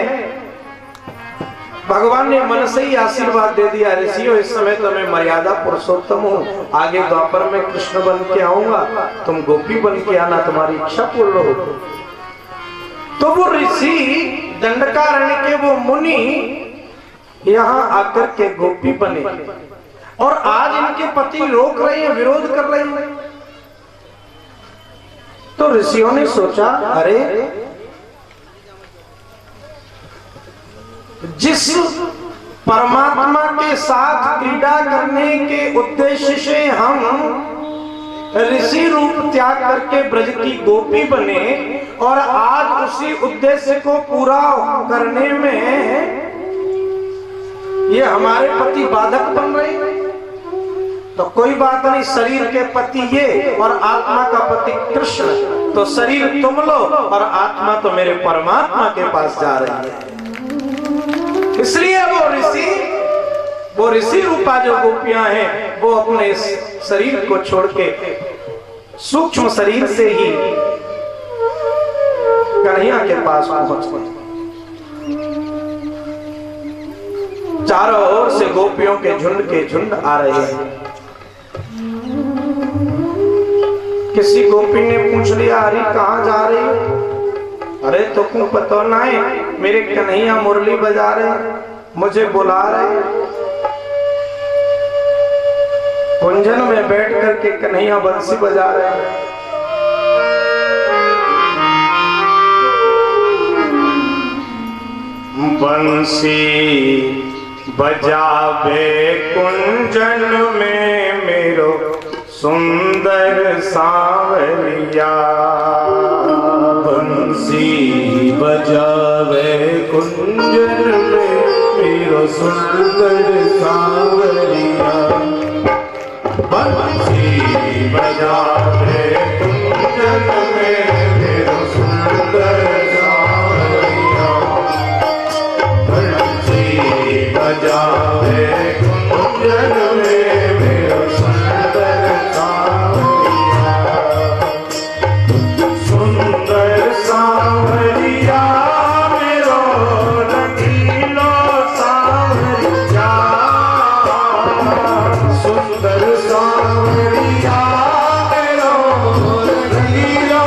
भगवान ने मन से ही आशीर्वाद दे दिया, ऋषियों इस समय तो मैं मर्यादा पुरुषोत्तम हूँ, आगे द्वापर में कृष्ण बन के आऊंगा, तुम गोपी बन के आना, तुम्हारी इच्छा पूर्ण हो। तो वो ऋषि दंडकारण्य के वो मुनि यहाँ आकर के गोपी बने, और आज इनके पति रोक रहे हैं, विरोध कर रहे हैं। तो ऋषियों ने सोचा, अरे जिस परमात्मा के साथ क्रीड़ा करने के उद्देश्य से हम ऋषि रूप त्याग करके ब्रज की गोपी बने, और आज उसी उद्देश्य को पूरा करने में ये हमारे पति बाधक बन रहे हैं, तो कोई बात नहीं, शरीर के पति ये और आत्मा का पति कृष्ण, तो शरीर तुम लो और आत्मा तो मेरे परमात्मा के पास जा रही है। इसलिए वो ऋषि रूपा जो गोपियां हैं, वो अपने इस शरीर को छोड़ के सूक्ष्म शरीर से ही कन्हैया के पास पहुंच गए। चारों ओर से गोपियों के झुंड आ रहे हैं। किसी गोपी ने पूछ लिया, अरे कहाँ जा रही हो? अरे तो क्यों पता ना है, मेरे कन्हैया मुरली बजा रहे, मुझे बुला रहे। कुंजन में बैठ करके कन्हैया बंसी बजा रहे हैं। बंसी बजावे कुंजन में मेरो सुंदर सांवरिया। बंसी बजावे कुंजन में मेरो सुंदर सांवरिया। बंसी बजावे कुंजन में मेरो सुंदर सांवरिया। बंसी बजावे कुंजन में मेरो सुंदर सांवरिया। सुंदर सांवरिया मेरो रंगीलो सांवरिया। सुंदर सांवरिया मेरो रंगीलो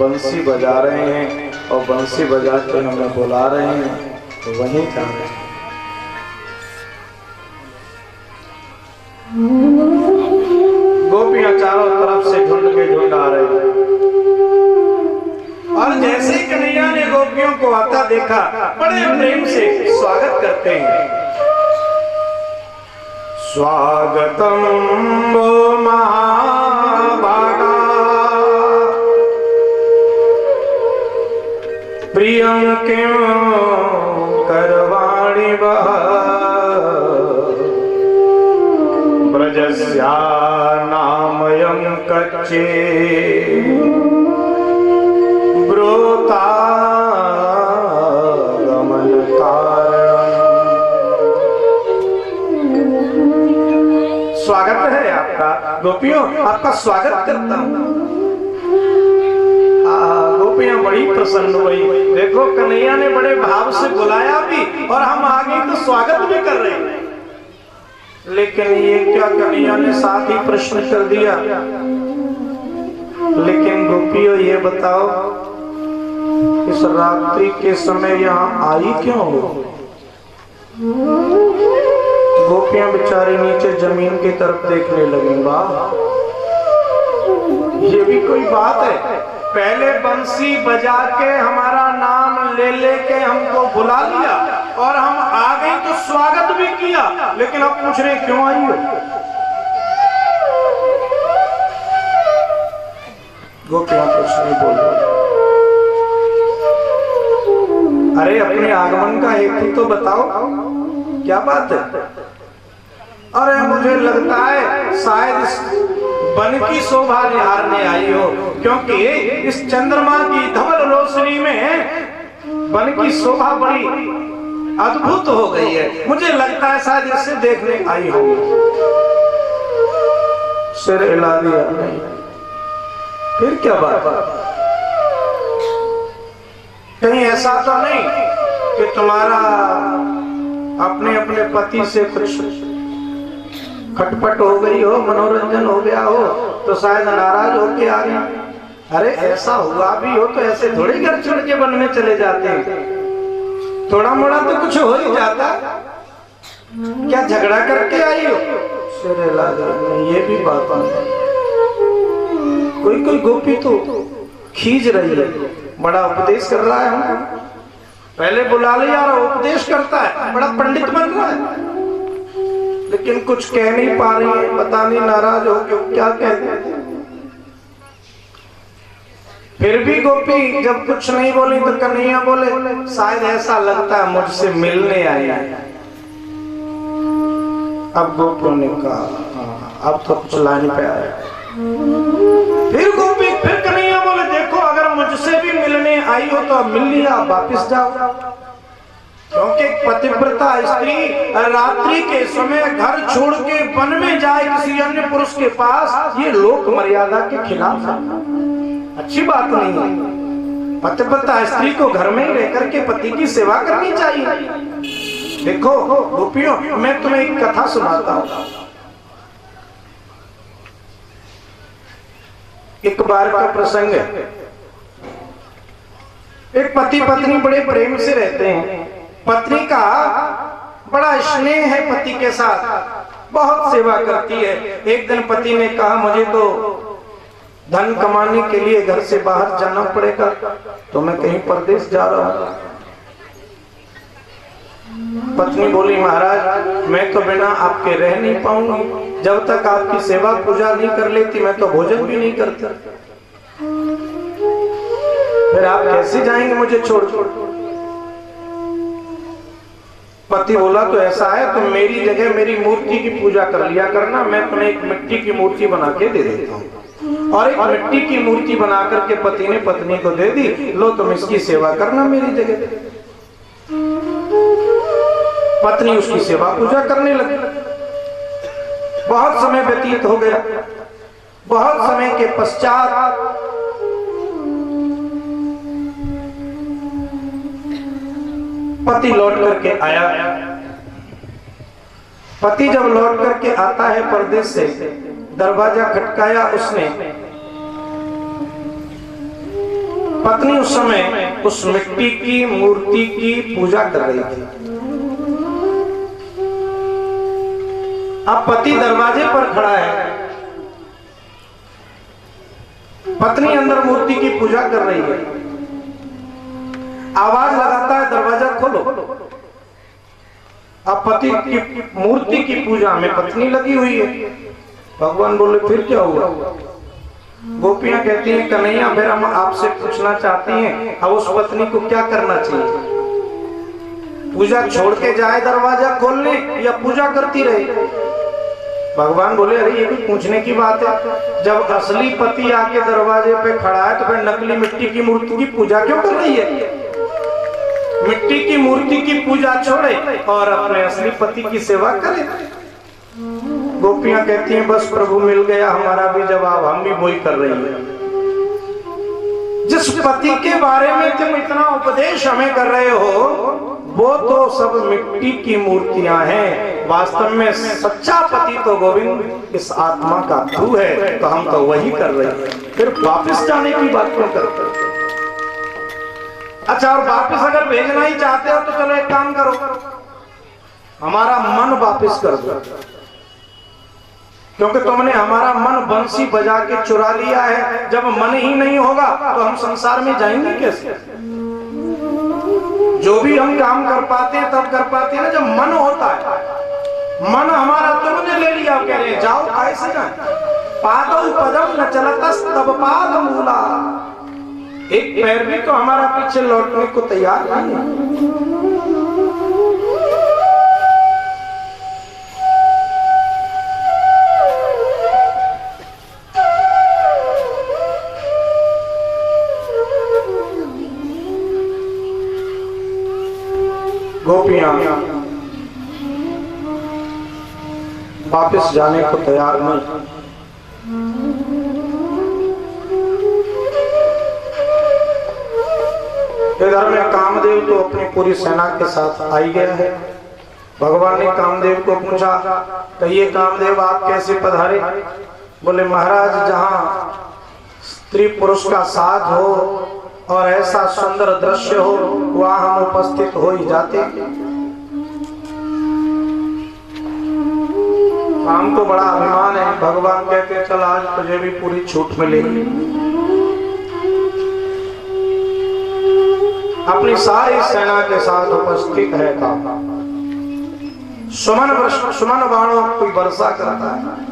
बंसी बजा रहे हैं और बंसी बजा के हमें बुला रहे हैं, तो वहीं जा रहे हैं। गोपियां चारों तरफ से झुंड के झुंड आ रहे हैं और जैसे ही कन्हैया ने गोपियों को आता देखा, बड़े प्रेम से स्वागत करते हैं। स्वागतम वो महाभागा प्रियं किं करवाणि वः ब्रजस्या नामयं कच्चे ब्रोता गमन कारण। स्वागत है आपका गोपियों, आपका स्वागत करता हूं। गोपियां बड़ी प्रसन्न हुई। देखो कन्हैया ने बड़े भाव से बुलाया भी और हम आगे तो स्वागत भी कर रहे हैं, लेकिन ये क्या, कन्हैया ने साथ ही प्रश्न कर दिया, लेकिन गोपियों ये बताओ इस रात्रि के समय यहाँ आई क्यों हो? गोपियां बेचारी नीचे जमीन की तरफ देखने लगी। वाह, ये भी कोई बात है? पहले बंसी बजा के हमारा नाम ले लेके हमको बुला लिया और हम आ गए तो स्वागत भी किया, लेकिन अब पूछ रहे क्यों आई हो? गोपियां कुछ नहीं बोल रही। अरे अपने आगमन का हेतु तो बताओ, क्या बात है? अरे मुझे लगता है शायद वन की शोभा निहारने आई हो, क्योंकि इस चंद्रमा की धवल रोशनी में वन की शोभा बड़ी अद्भुत हो गई है। मुझे लगता है शायद इसे देखने आई हो। सिर हिला दिया। फिर क्या बात? कहीं ऐसा तो नहीं कि तुम्हारा अपने अपने पति से कुछ खटपट हो गई हो, मनोरंजन हो गया हो, तो शायद नाराज होके आ गए। अरे ऐसा हुआ भी हो तो ऐसे थोड़ी घर छोड़ के वन में चले जाते हैं, थोड़ा मोड़ा तो कुछ हो ही जाता। क्या झगड़ा करके आई हो? ये भी बात नहीं। कोई कोई गोपी तो खींच रही है, बड़ा उपदेश कर रहा है हमको। पहले बुला लिया और उपदेश करता है, बड़ा पंडित बन रहा है, लेकिन कुछ कह नहीं पा रही है। पता नहीं नाराज हो क्यों, क्या कहते हैं। फिर भी गोपी जब कुछ नहीं बोली तो कन्हैया बोले, शायद ऐसा लगता है मुझसे मिलने आई है। अब गोपियों ने कहा हाँ, अब तो कुछ लाने पे आया। फिर कन्हैया बोले, देखो अगर मुझसे भी मिलने आई हो तो अब मिल लिया, अब वापिस जाओ। क्योंकि पतिव्रता स्त्री रात्रि के समय घर छोड़ के वन में जाए किसी अन्य पुरुष के पास, ये लोक मर्यादा के खिलाफ है, अच्छी बात नहीं है। पतिव्रता स्त्री को घर में रह करके पति की सेवा करनी चाहिए। देखो गोपियों, मैं तुम्हें एक कथा सुनाता हूँ। एक बार का प्रसंग है। एक पति पत्नी बड़े प्रेम से रहते हैं। पत्नी का बड़ा स्नेह है पति के साथ, बहुत सेवा करती है। एक दिन पति ने कहा, मुझे तो धन कमाने के लिए घर से बाहर जाना पड़ेगा, तो मैं कहीं परदेश जा रहा हूं। पत्नी बोली, महाराज मैं तो बिना आपके रह नहीं पाऊंगी, जब तक आपकी सेवा पूजा नहीं कर लेती मैं तो भोजन भी नहीं करती। फिर आप कैसे जाएंगे मुझे छोड़ छोड़? पति बोला, तो ऐसा है तुम मेरी जगह मेरी मूर्ति की पूजा कर लिया करना, मैं तुम्हें एक मिट्टी की मूर्ति बना के दे देता हूँ। और एक मिट्टी की मूर्ति बना करके पति ने पत्नी को दे दी, लो तुम इसकी सेवा करना मेरी जगह। पत्नी उसकी सेवा पूजा करने लगी। बहुत समय व्यतीत हो गया। बहुत समय के पश्चात पति लौट करके आया। पति जब लौट करके आता है परदेश से, दरवाजा खटकाया उसने, पत्नी उस समय उस मिट्टी की मूर्ति की पूजा कर रही थी। अब पति दरवाजे पर खड़ा है, पत्नी अंदर मूर्ति की पूजा कर रही है, आवाज लगाता है दरवाजा खोलो। अब पति की मूर्ति की पूजा में पत्नी लगी हुई है। भगवान बोले फिर क्या हुआ? गोपियां कहती हैं कन्हैया फिर हम आपसे पूछना चाहती हैं अब उस पत्नी को क्या करना चाहिए, पूजा छोड़ के जाए दरवाजा खोलने या पूजा करती रहे? भगवान बोले अरे ये भी पूछने की बात है, जब असली पति आके दरवाजे पे खड़ा है तो फिर नकली मिट्टी की मूर्ति की पूजा क्यों कर रही है? मिट्टी की मूर्ति की पूजा छोड़े और अपने असली पति की सेवा करे। गोपियां कहती हैं बस प्रभु मिल गया हमारा भी जवाब, हम भी वही कर रही हैं। जिस पति के बारे में तुम इतना उपदेश हमें कर रहे हो वो तो सब मिट्टी की मूर्तियां हैं, वास्तव में सच्चा पति तो गोविंद इस आत्मा का तू है, तो हम तो वही कर रहे हैं, फिर वापस जाने की बात क्यों करते हो? अच्छा और वापस अगर भेजना ही चाहते हो तो चलो एक काम करो, हमारा मन वापस कर दो, क्योंकि तुमने हमारा मन बंसी बजा के चुरा लिया है। जब मन ही नहीं होगा तो हम संसार में जाएंगे कैसे? जो भी हम काम कर पाते हैं तब कर पाते हैं ना जब मन होता है। मन हमारा तुमने ले लिया, कह रहे जाओ कैसे जाए? पादौ पदम न चलतस तब पाद मूला, एक पैर भी तो हमारा पीछे लौटने को तैयार नहीं है। गोपियां वापस जाने को तैयार नहीं। इधर में कामदेव तो अपनी पूरी सेना के साथ आई गया है। भगवान ने कामदेव को पूछा कहिए कामदेव आप कैसे पधारे? बोले महाराज जहाँ स्त्री पुरुष का साथ हो और ऐसा सुंदर दृश्य हो वहां हम उपस्थित हो ही जाते। हमको बड़ा अभिमान है। भगवान कहते चल आज तुझे भी पूरी छूट मिलेगी। अपनी सारी सेना के साथ उपस्थित है का सुमन बाणों कोई वर्षा करता है।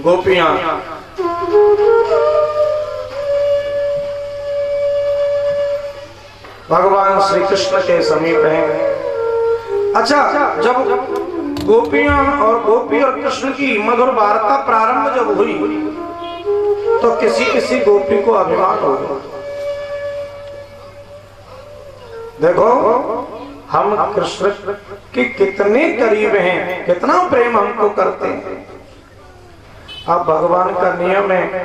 गोपियां भगवान श्री कृष्ण के समीप हैं। अच्छा जब गोपियां और गोपी और कृष्ण की मधुर वार्ता प्रारंभ जब हुई तो किसी किसी गोपी को अभिमान हो गया। देखो हम कृष्ण के कितने करीब हैं, कितना प्रेम हमको करते हैं। अब भगवान का नियम है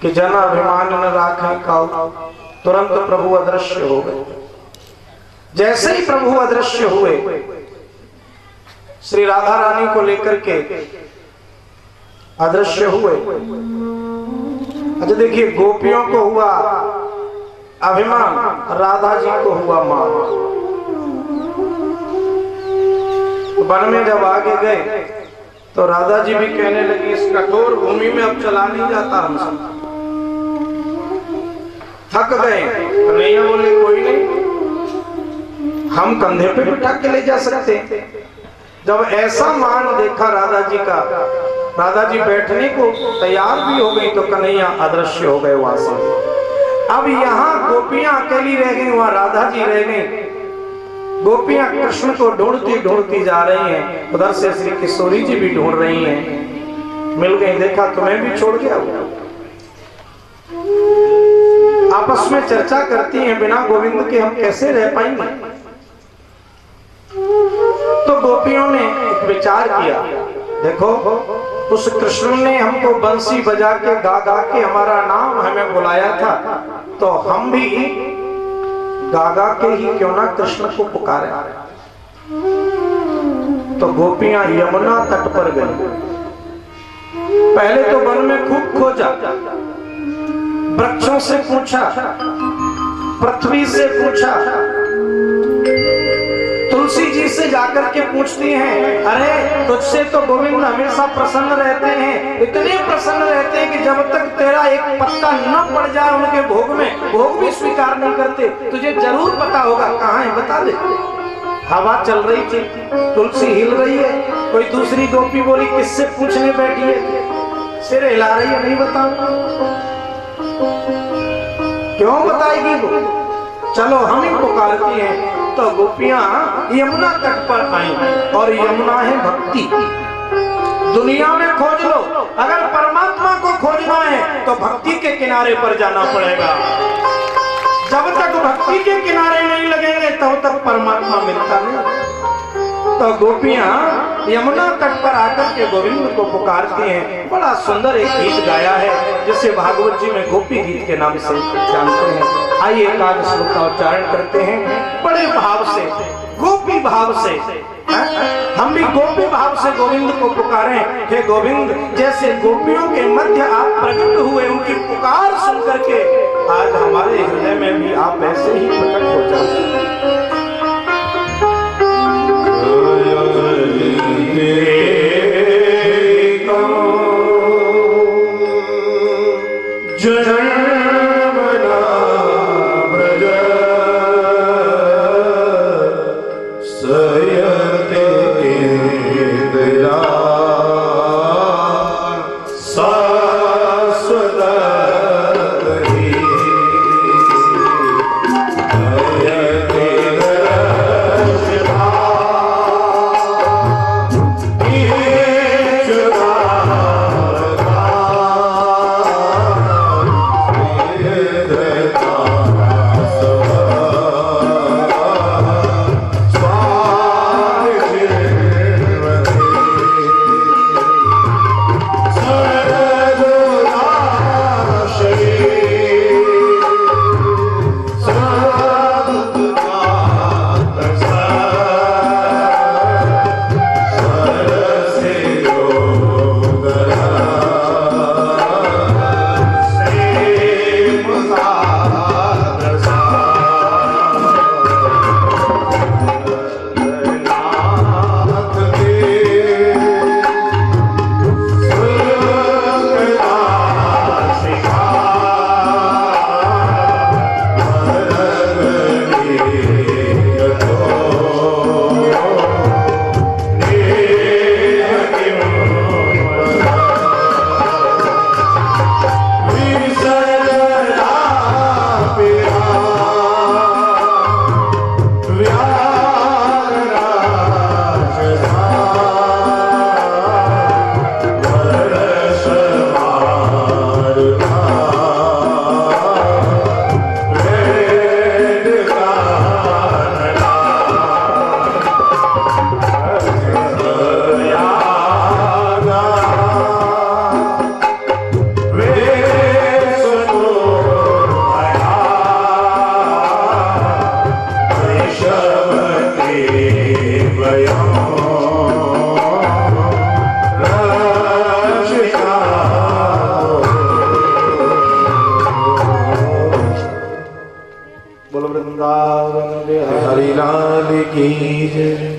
कि जन अभिमान न राखें काऊ, तुरंत प्रभु अदृश्य हो गए। जैसे ही प्रभु अदृश्य हुए श्री राधा रानी को लेकर के अदृश्य हुए। अच्छा देखिए गोपियों को हुआ अभिमान, राधा जी को हुआ मान। वन में जब आगे गए तो राधा जी भी कहने लगी इस कठोर भूमि में अब चला नहीं जाता, हमसे थक गए। कन्हैया बोले कोई नहीं, हम कंधे पे बिठा के ले जा सकते। जब ऐसा मान देखा राधा जी का, राधा जी बैठने को तैयार भी हो गई तो कन्हैया अदृश्य हो गए वहां से। अब यहाँ गोपियां अकेली रह गई, वहां राधा जी रह गई। गोपियां कृष्ण को ढूंढती ढूंढती जा रही हैं, उधर से श्री किशोरी जी भी ढूंढ रही हैं। मिल गई, देखा तुम्हें भी छोड़ गया। आपस में चर्चा करती हैं बिना गोविंद के हम कैसे रह पाएंगे। तो गोपियों ने एक विचार किया, देखो उस कृष्ण ने हमको बंसी बजा के गा गा के हमारा नाम हमें बुलाया था, तो हम भी गा गा के ही क्यों ना कृष्ण को पुकारे। तो गोपियां यमुना तट पर गई। पहले तो वन में खूब खोजा, वृक्षों से पूछा, पृथ्वी से पूछा, तुलसी जी से जाकर के पूछती हैं, अरे तुझसे तो गोविंद हमेशा प्रसन्न रहते हैं, इतने प्रसन्न रहते हैं कि जब तक तेरा एक पत्ता न पड़ जाए उनके भोग में, भोग भी स्वीकार नहीं करते। तुझे जरूर पता होगा, कहाँ है बता दे। हवा चल रही थी, तुलसी हिल रही है, कोई दूसरी गोपी बोली किससे पूछने बैठी है, सिर हिला रही है, नहीं बताऊं। क्यों बताएगी वो, चलो हम ही पुकारती हैं। तो गोपियां यमुना तट पर आई और यमुना है भक्ति। दुनिया में खोज लो, अगर परमात्मा को खोजना है तो भक्ति के किनारे पर जाना पड़ेगा। जब तक भक्ति के किनारे नहीं लगेंगे तब तक परमात्मा मिलता नहीं। तो गोपियां यमुना तट पर आकर के गोविंद को पुकारती हैं। बड़ा सुंदर एक गीत गाया है जिसे भागवत जी में गोपी गीत के नाम से जानते हैं। आइए एकादश श्लोक का उच्चारण करते हैं बड़े भाव से, गोपी भाव से। हम भी गोपी भाव से गोविंद को पुकारें। हे गोविंद, जैसे गोपियों के मध्य आप प्रकट हुए, उनकी पुकार सुन करके आज हमारे हृदय में भी आप ऐसे ही प्रकट हो जाओ।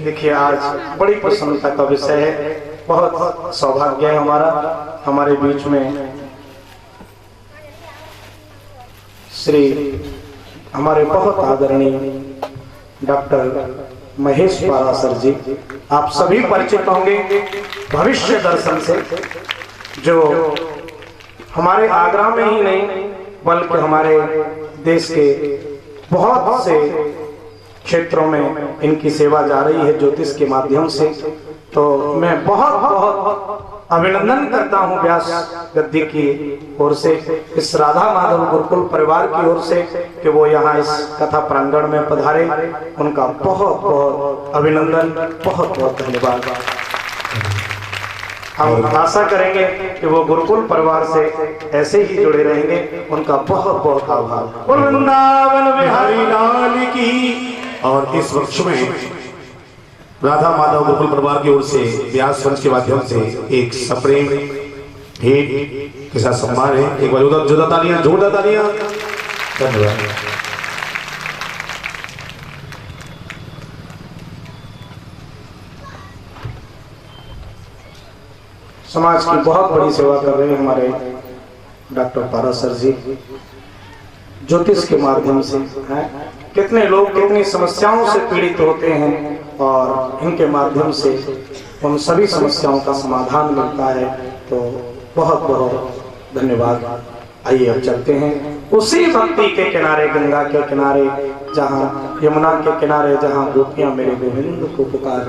देखिए आज बड़ी प्रसन्नता का विषय है, बहुत सौभाग्य है हमारा, हमारे बीच में श्री हमारे बहुत आदरणीय डॉक्टर महेश पारासर जी, आप सभी परिचित होंगे भविष्य दर्शन से, जो हमारे आगरा में ही नहीं बल्कि हमारे देश के बहुत से क्षेत्रों में इनकी सेवा जा रही है ज्योतिष के माध्यम से। तो मैं बहुत बहुत अभिनंदन करता हूं व्यास गद्दी की ओर से, इस राधा माधव गुरुकुल परिवार की ओर से कि वो यहाँ इस कथा प्रांगण में पधारे। उनका बहुत बहुत अभिनंदन, बहुत बहुत धन्यवाद। हम आशा करेंगे कि वो गुरुकुल परिवार से ऐसे ही जुड़े रहेंगे। उनका बहुत बहुत आभार। वृंदावन बिहारी लाल की। और इस वृक्ष में राधा माधव गोकुल परिवार की ओर से व्यास मंच के माध्यम से एक सप्रेम भेंट के साथ सम्मान है। एक बार जोरदार तालियां, जोरदार तालियां। धन्यवाद। समाज की बहुत बड़ी सेवा कर रहे हैं हमारे डॉक्टर पारासर जी, ज्योतिष के माध्यम से हैं। कितने लोग कितनी समस्याओं से पीड़ित होते हैं और इनके माध्यम से उन सभी समस्याओं का समाधान मिलता है। तो बहुत बहुत धन्यवाद। आइए अब चलते हैं उसी भक्ति के किनारे, गंगा के किनारे, जहाँ यमुना के किनारे, जहाँ गोपियां मेरे गोविंद को पुकार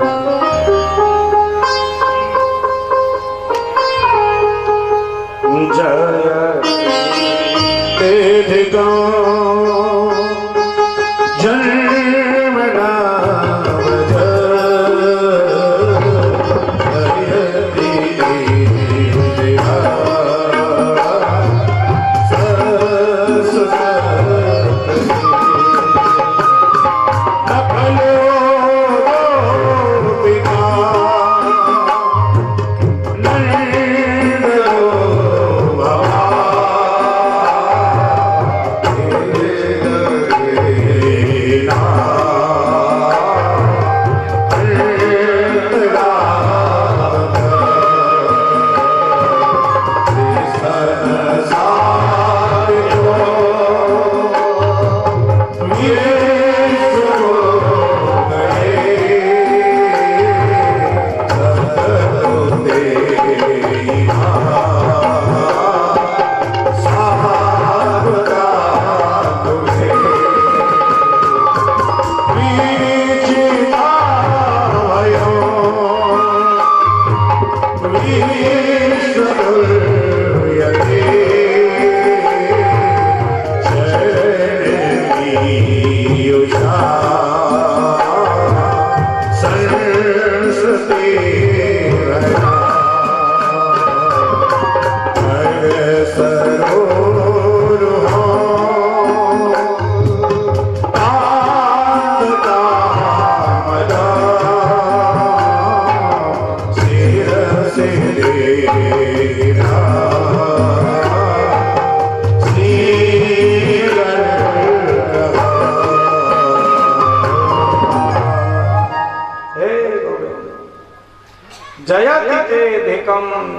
जय तेरे गाँव जन्म नाम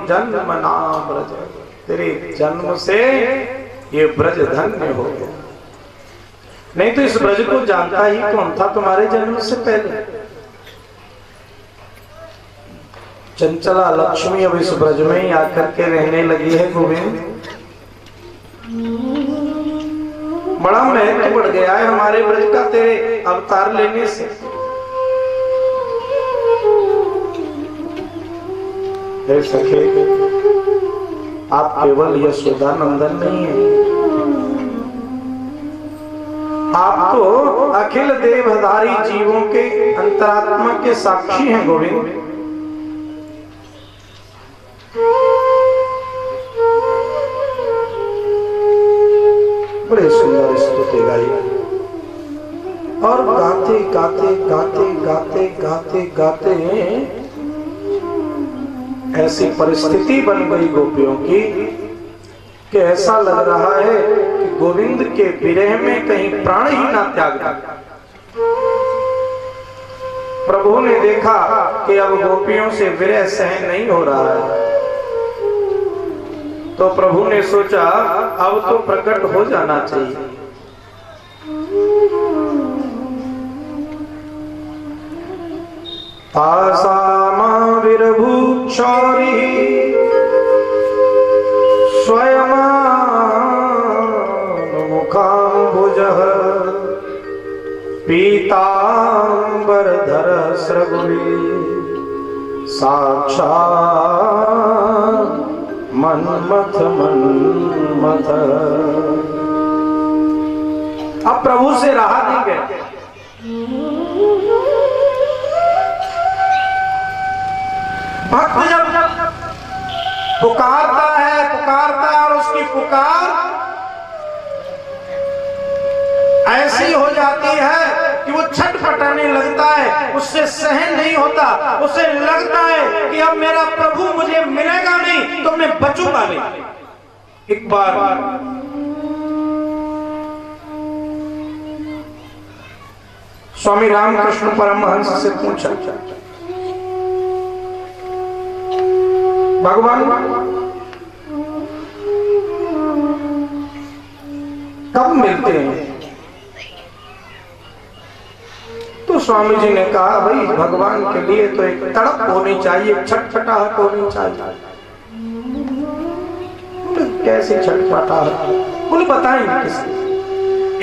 जन्म नाम ब्रज। तेरे जन्म से ये ब्रज धन्य हो गया। नहीं तो इस ब्रज को जानता ही कौन था तुम्हारे जन्म से पहले। चंचला लक्ष्मी अब इस ब्रज में ही आकर के रहने लगी है गोविंद। बड़ा महत्व बढ़ गया है हमारे ब्रज का तेरे अवतार लेने से। हे सखे, आप केवल यशोदा नंदन नहीं है, आप तो अखिल देवधारी जीवों के अंतरात्मा के साक्षी हैं गोविंद। बड़े सुंदर स्तुति गाई और गाते गाते गाते गाते गाते गाते ऐसी परिस्थिति बन गई गोपियों की कि ऐसा लग रहा है कि गोविंद के विरह में कहीं प्राण ही ना त्याग दे। प्रभु ने देखा कि अब गोपियों से विरह सहन नहीं हो रहा है, तो प्रभु ने सोचा अब तो प्रकट हो जाना चाहिए। आसामा विरभूक्षौरी स्वयं मुखाम्बुजः पीताम्बरधर स्रगुली साक्षात् मन्मथ मन्मथ। अब प्रभु से रहा नहीं गया। भक्त जब पुकारता है और उसकी पुकार ऐसी हो जाती है कि वो छटपटाने लगता है, उससे सहन नहीं होता, उसे लगता है कि अब मेरा प्रभु मुझे मिलेगा नहीं तो मैं बचूंगा नहीं। एक बार स्वामी रामकृष्ण परमहंस से पूछा, भगवान कब मिलते हैं? तो स्वामी जी ने कहा, भाई भगवान के लिए तो एक तड़प होनी चाहिए, छटपटाहट होनी चाहिए। कैसे छटपटाहट? बोले बताएंगे किससे?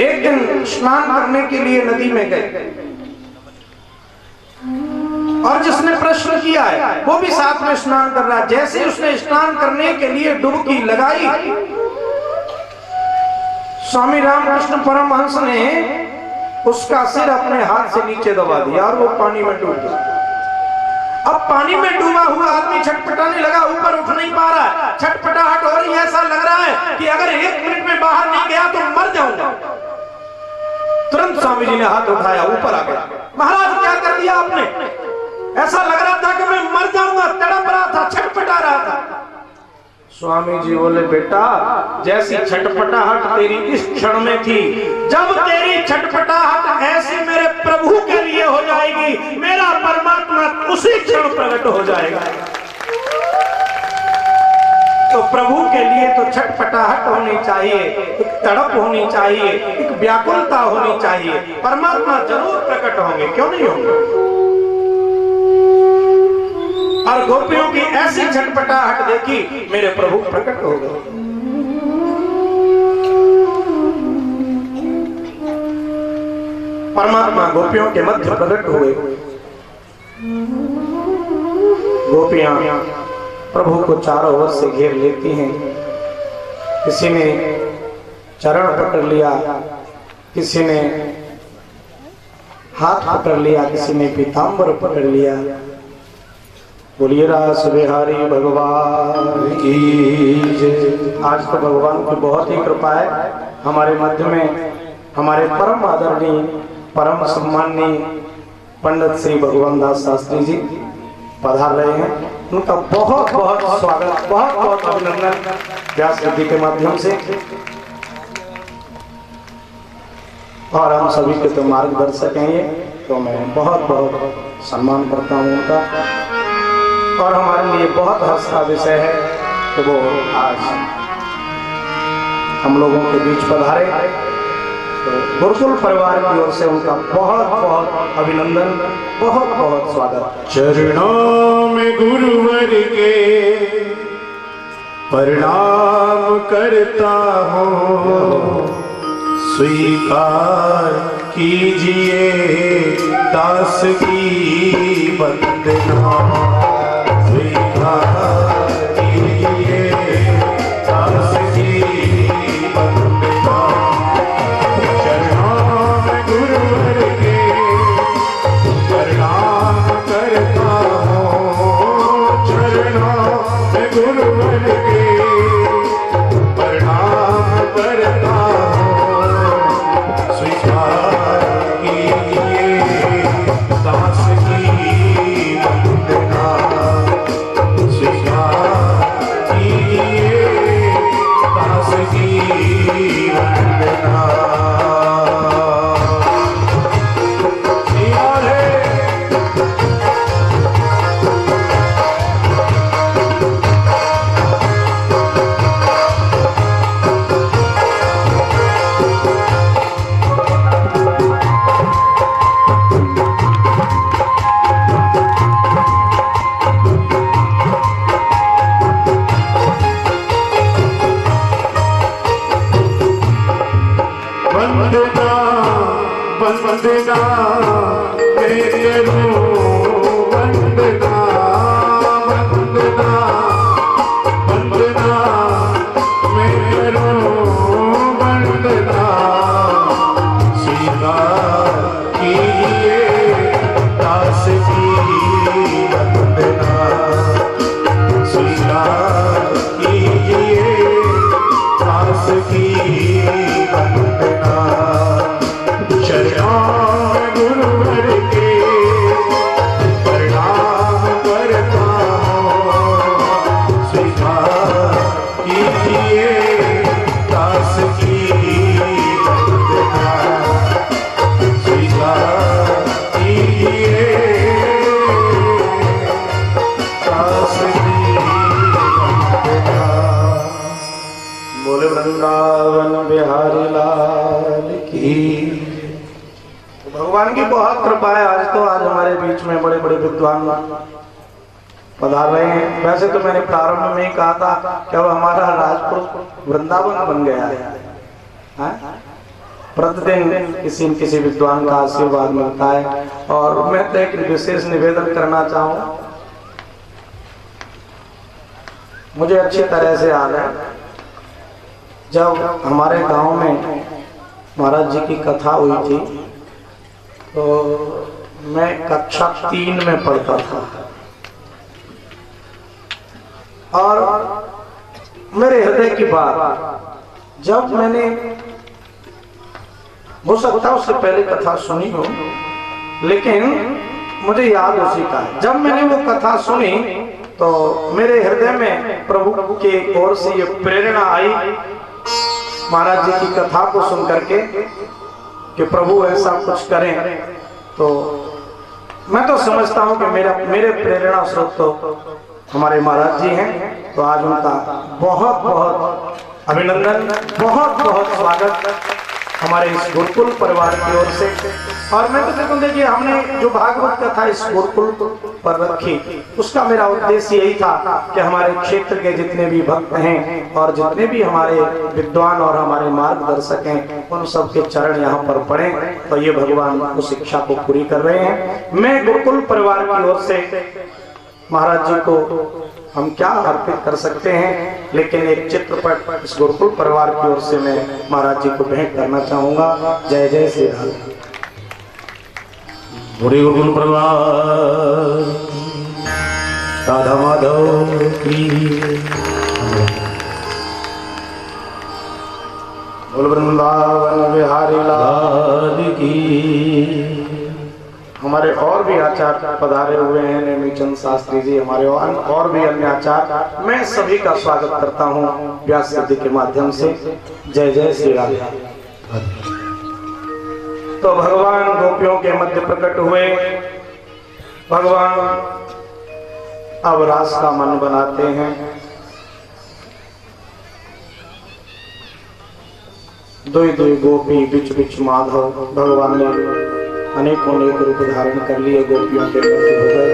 एक दिन स्नान करने के लिए नदी में गए और जिसने प्रश्न किया है वो भी साथ में स्नान कर रहा है। जैसे उसने स्नान करने के लिए डुबकी लगाई, स्वामी रामकृष्ण परमहंस ने उसका सिर अपने हाथ से नीचे दबा दिया और वो पानी में डूब गया। अब पानी में डूबा हुआ आदमी छटपटाने लगा, ऊपर उठ नहीं पा रहा है, छटपटाहट हो रही है, ऐसा लग रहा है कि अगर 1 मिनट में बाहर नहीं गया तो मर जाऊंगा। तुरंत स्वामी जी ने हाथ उठाया, ऊपर आ गया। महाराज क्या कर दिया आपने? ऐसा लग रहा था कि मैं मर जाऊंगा, तड़प रहा था, छटपटा रहा था। स्वामी जी बोले, बेटा जैसी छटपटाहट तेरी इस क्षण में थी, जब तेरी छटपटाहट ऐसी मेरे प्रभु के लिए हो जाएगी, मेरा परमात्मा उसी क्षण प्रकट हो जाएगा। तो प्रभु के लिए तो छटपटाहट होनी चाहिए, एक तड़प होनी चाहिए, एक व्याकुलता होनी चाहिए। परमात्मा जरूर प्रकट होंगे, क्यों नहीं होंगे? और गोपियों की ऐसी छटपटाहट देखी, मेरे प्रभु प्रकट हो गए। परमात्मा गोपियों के मध्य प्रकट हुए। गोपियां प्रभु को चारों ओर से घेर लेती हैं। किसी ने चरण पकड़ लिया, किसी ने हाथ पकड़ लिया, किसी ने पीतांबर पकड़ लिया। बोलिए रास बिहारी भगवान की जय। आज तो भगवान की बहुत ही कृपा है, हमारे मध्य में हमारे परम आदरणीय परम सम्माननीय पंडित श्री भगवान दास शास्त्री जी पधार रहे हैं। उनका बहुत बहुत स्वागत, बहुत बहुत अभिनंदन व्यास गद्दी के माध्यम से। और हम सभी के तो मार्गदर्शक हैं ये, तो मैं बहुत बहुत सम्मान करता हूँ उनका। और हमारे लिए बहुत हर्ष का विषय है कि वो आज हम लोगों के बीच पधारे। तो गुरुकुल परिवार की ओर से उनका बहुत बहुत अभिनंदन, बहुत बहुत स्वागत। चरणों में गुरुवर के प्रणाम करता हूँ, स्वीकार कीजिए दास की वंदना। चरणों में गुरु वृंदावन बिहारी लाल की। भगवान की बहुत कृपा है। आज हमारे बीच में बड़े बड़े विद्वान पधार रहे हैं। वैसे तो मैंने प्रारंभ में ही कहा था कि अब हमारा राजपुर वृंदावन बन गया है। प्रतिदिन किसी न किसी विद्वान का आशीर्वाद मिलता है। और मैं तो एक विशेष निवेदन करना चाहूँ। मुझे अच्छी तरह से याद है जब हमारे गांव में महाराज जी की कथा हुई थी तो मैं कक्षा 3 में पढ़ता था और मेरे हृदय की बात जब मैंने हो सकता है उससे पहले कथा सुनी हो, लेकिन मुझे याद उसी का है। जब मैंने वो कथा सुनी तो मेरे हृदय में प्रभु के ओर से ये प्रेरणा आई महाराज जी की कथा को सुन करके कि प्रभु ऐसा कुछ करें। तो मैं तो समझता हूं कि मेरे प्रेरणा स्रोत तो हमारे महाराज जी हैं। तो आज उनका बहुत बहुत अभिनंदन, बहुत बहुत स्वागत हमारे इस गुरुकुल परिवार की ओर से। और मैं तो देखूं, देखिए हमने जो भागवत कथा इस गुरुकुल पर रखी उसका मेरा उद्देश्य यही था कि हमारे क्षेत्र के जितने भी भक्त हैं और जितने भी हमारे विद्वान और हमारे मार्गदर्शक हैं उन सबके चरण यहाँ पर पड़े। तो ये भगवान उस शिक्षा को पूरी कर रहे हैं। मैं गुरुकुल परिवार की ओर से महाराज जी को हम क्या अर्पित कर सकते हैं, लेकिन एक चित्रपट इस गुरुकुल परिवार की ओर से मैं महाराज जी को भेंट करना चाहूंगा। जय जय श्री राधे। गुरुकुल परिवार राधा माधव की बोल वृंदावन बिहारी लाल की। हमारे और भी आचार्य पधारे हुए हैं, नेमीचंद शास्त्री जी, हमारे और भी अन्य आचार्य। मैं सभी का स्वागत करता हूँ व्यास गद्दी के माध्यम से। जय जय श्री राधे। तो भगवान गोपियों के मध्य प्रकट हुए। भगवान अब रास का मन बनाते हैं। दुई दुई गोपी बिच बिच माधव। भगवान ने अनेकों अनेक रूप धारण कर लिए, गोपियों के मध्य हो गए।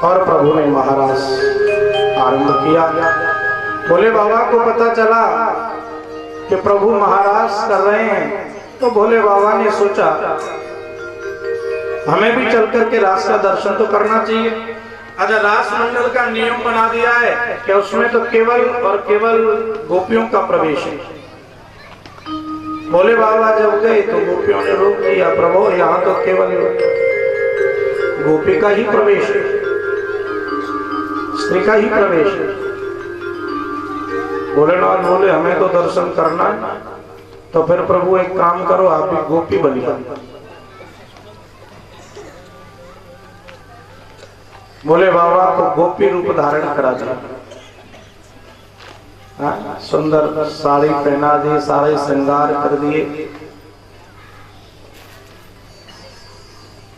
और प्रभु ने महाराज आरंभ किया। भोले बाबा को पता चला कि प्रभु महाराज कर रहे हैं, तो भोले बाबा ने सोचा हमें भी चल करके रास का दर्शन तो करना चाहिए। अच्छा, रास मंडल का नियम बना दिया है कि उसमें तो केवल और केवल गोपियों का प्रवेश है। भोले बाबा जब गए तो गोपियों ने रोक दिया, प्रभु यहाँ तो केवल गोपी का ही प्रवेश है, स्त्री का ही प्रवेश है। भोलेनाथ बोले हमें तो दर्शन करना है। तो फिर प्रभु एक काम करो, आप भी गोपी बन जाओ। भोले बाबा को गोपी रूप धारण करा दिया। सुंदर साड़ी पहना दी, सारे श्रृंगार कर दिए।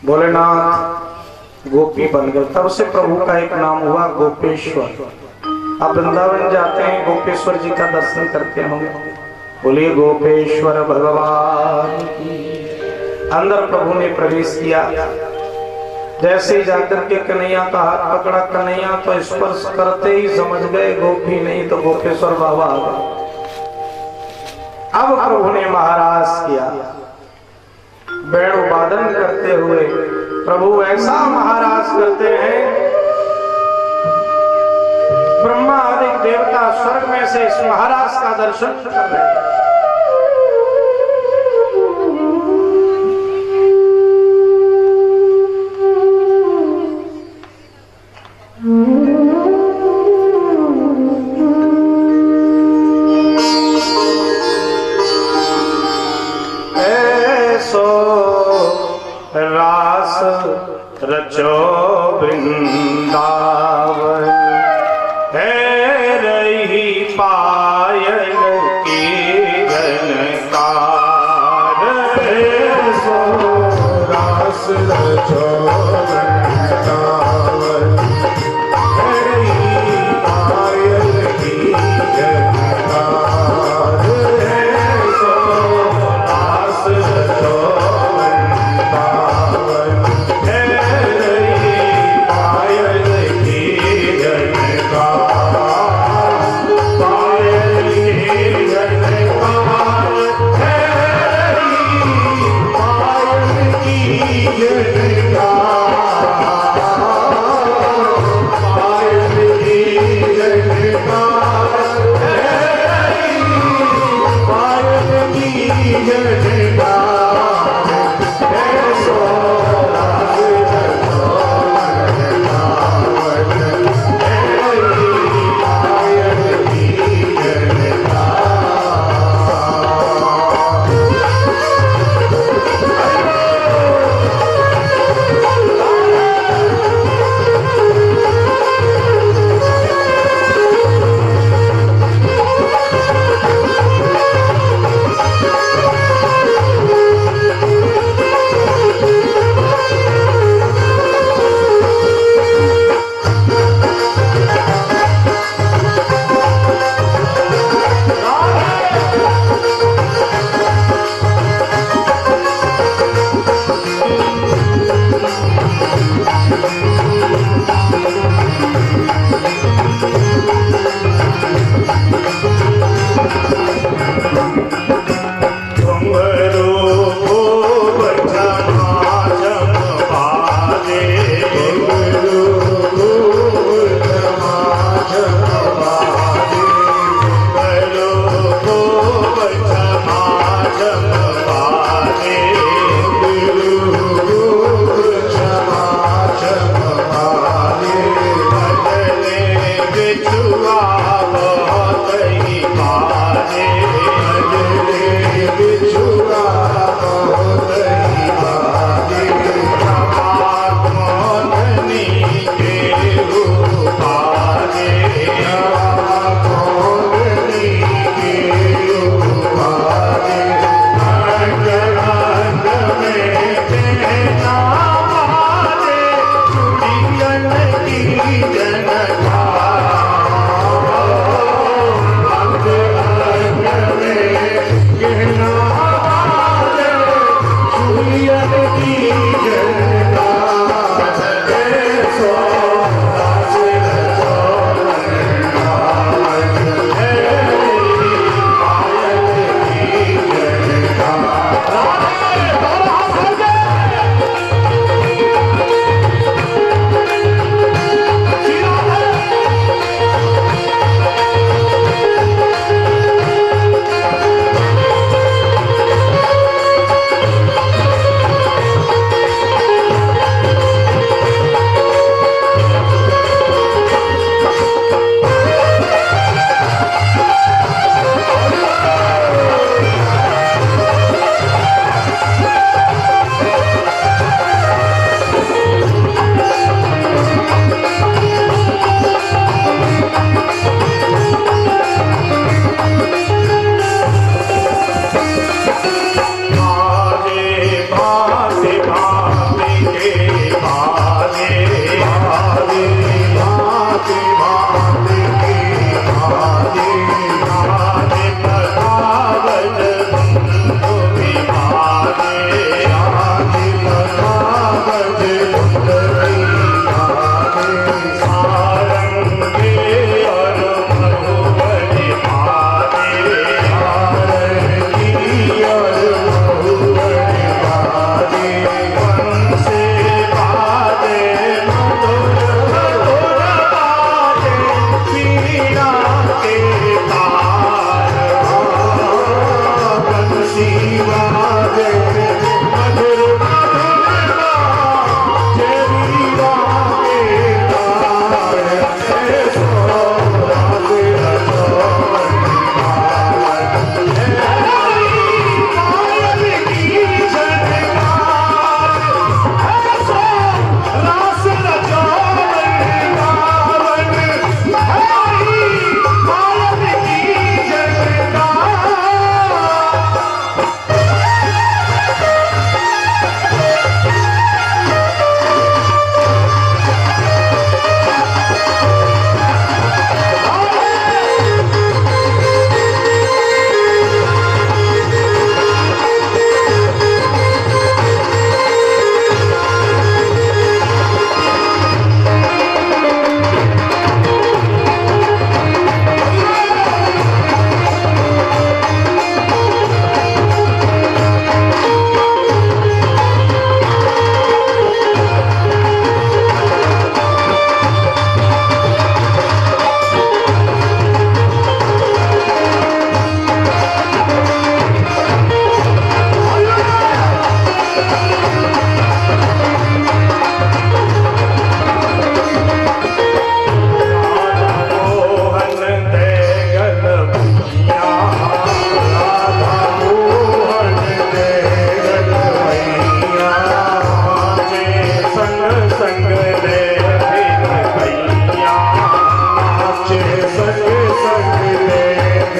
भोलेनाथ गोपी बन गए। तब से प्रभु का एक नाम हुआ गोपेश्वर। आप वृंदावन जाते हैं, गोपेश्वर जी का दर्शन करते होंगे। बोलिए गोपेश्वर भगवान की। अंदर प्रभु ने प्रवेश किया। जैसे ही जाकर के कन्हैया का हाथ पकड़ा, कन्हैया तो स्पर्श करते ही समझ गए गोपी नहीं तो गोपेश्वर बाबा आ गए। अब प्रभु ने महाराज किया, वेणु वादन करते हुए प्रभु ऐसा महाराज करते हैं, ब्रह्मा आदि देवता स्वर्ग में से इस महाराज का दर्शन कर रहे हैं। रास रचो वृंदावन है रही पायल की झनकार। सो रास रचो वृंदावन है रही पायल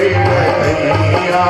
कन्हैया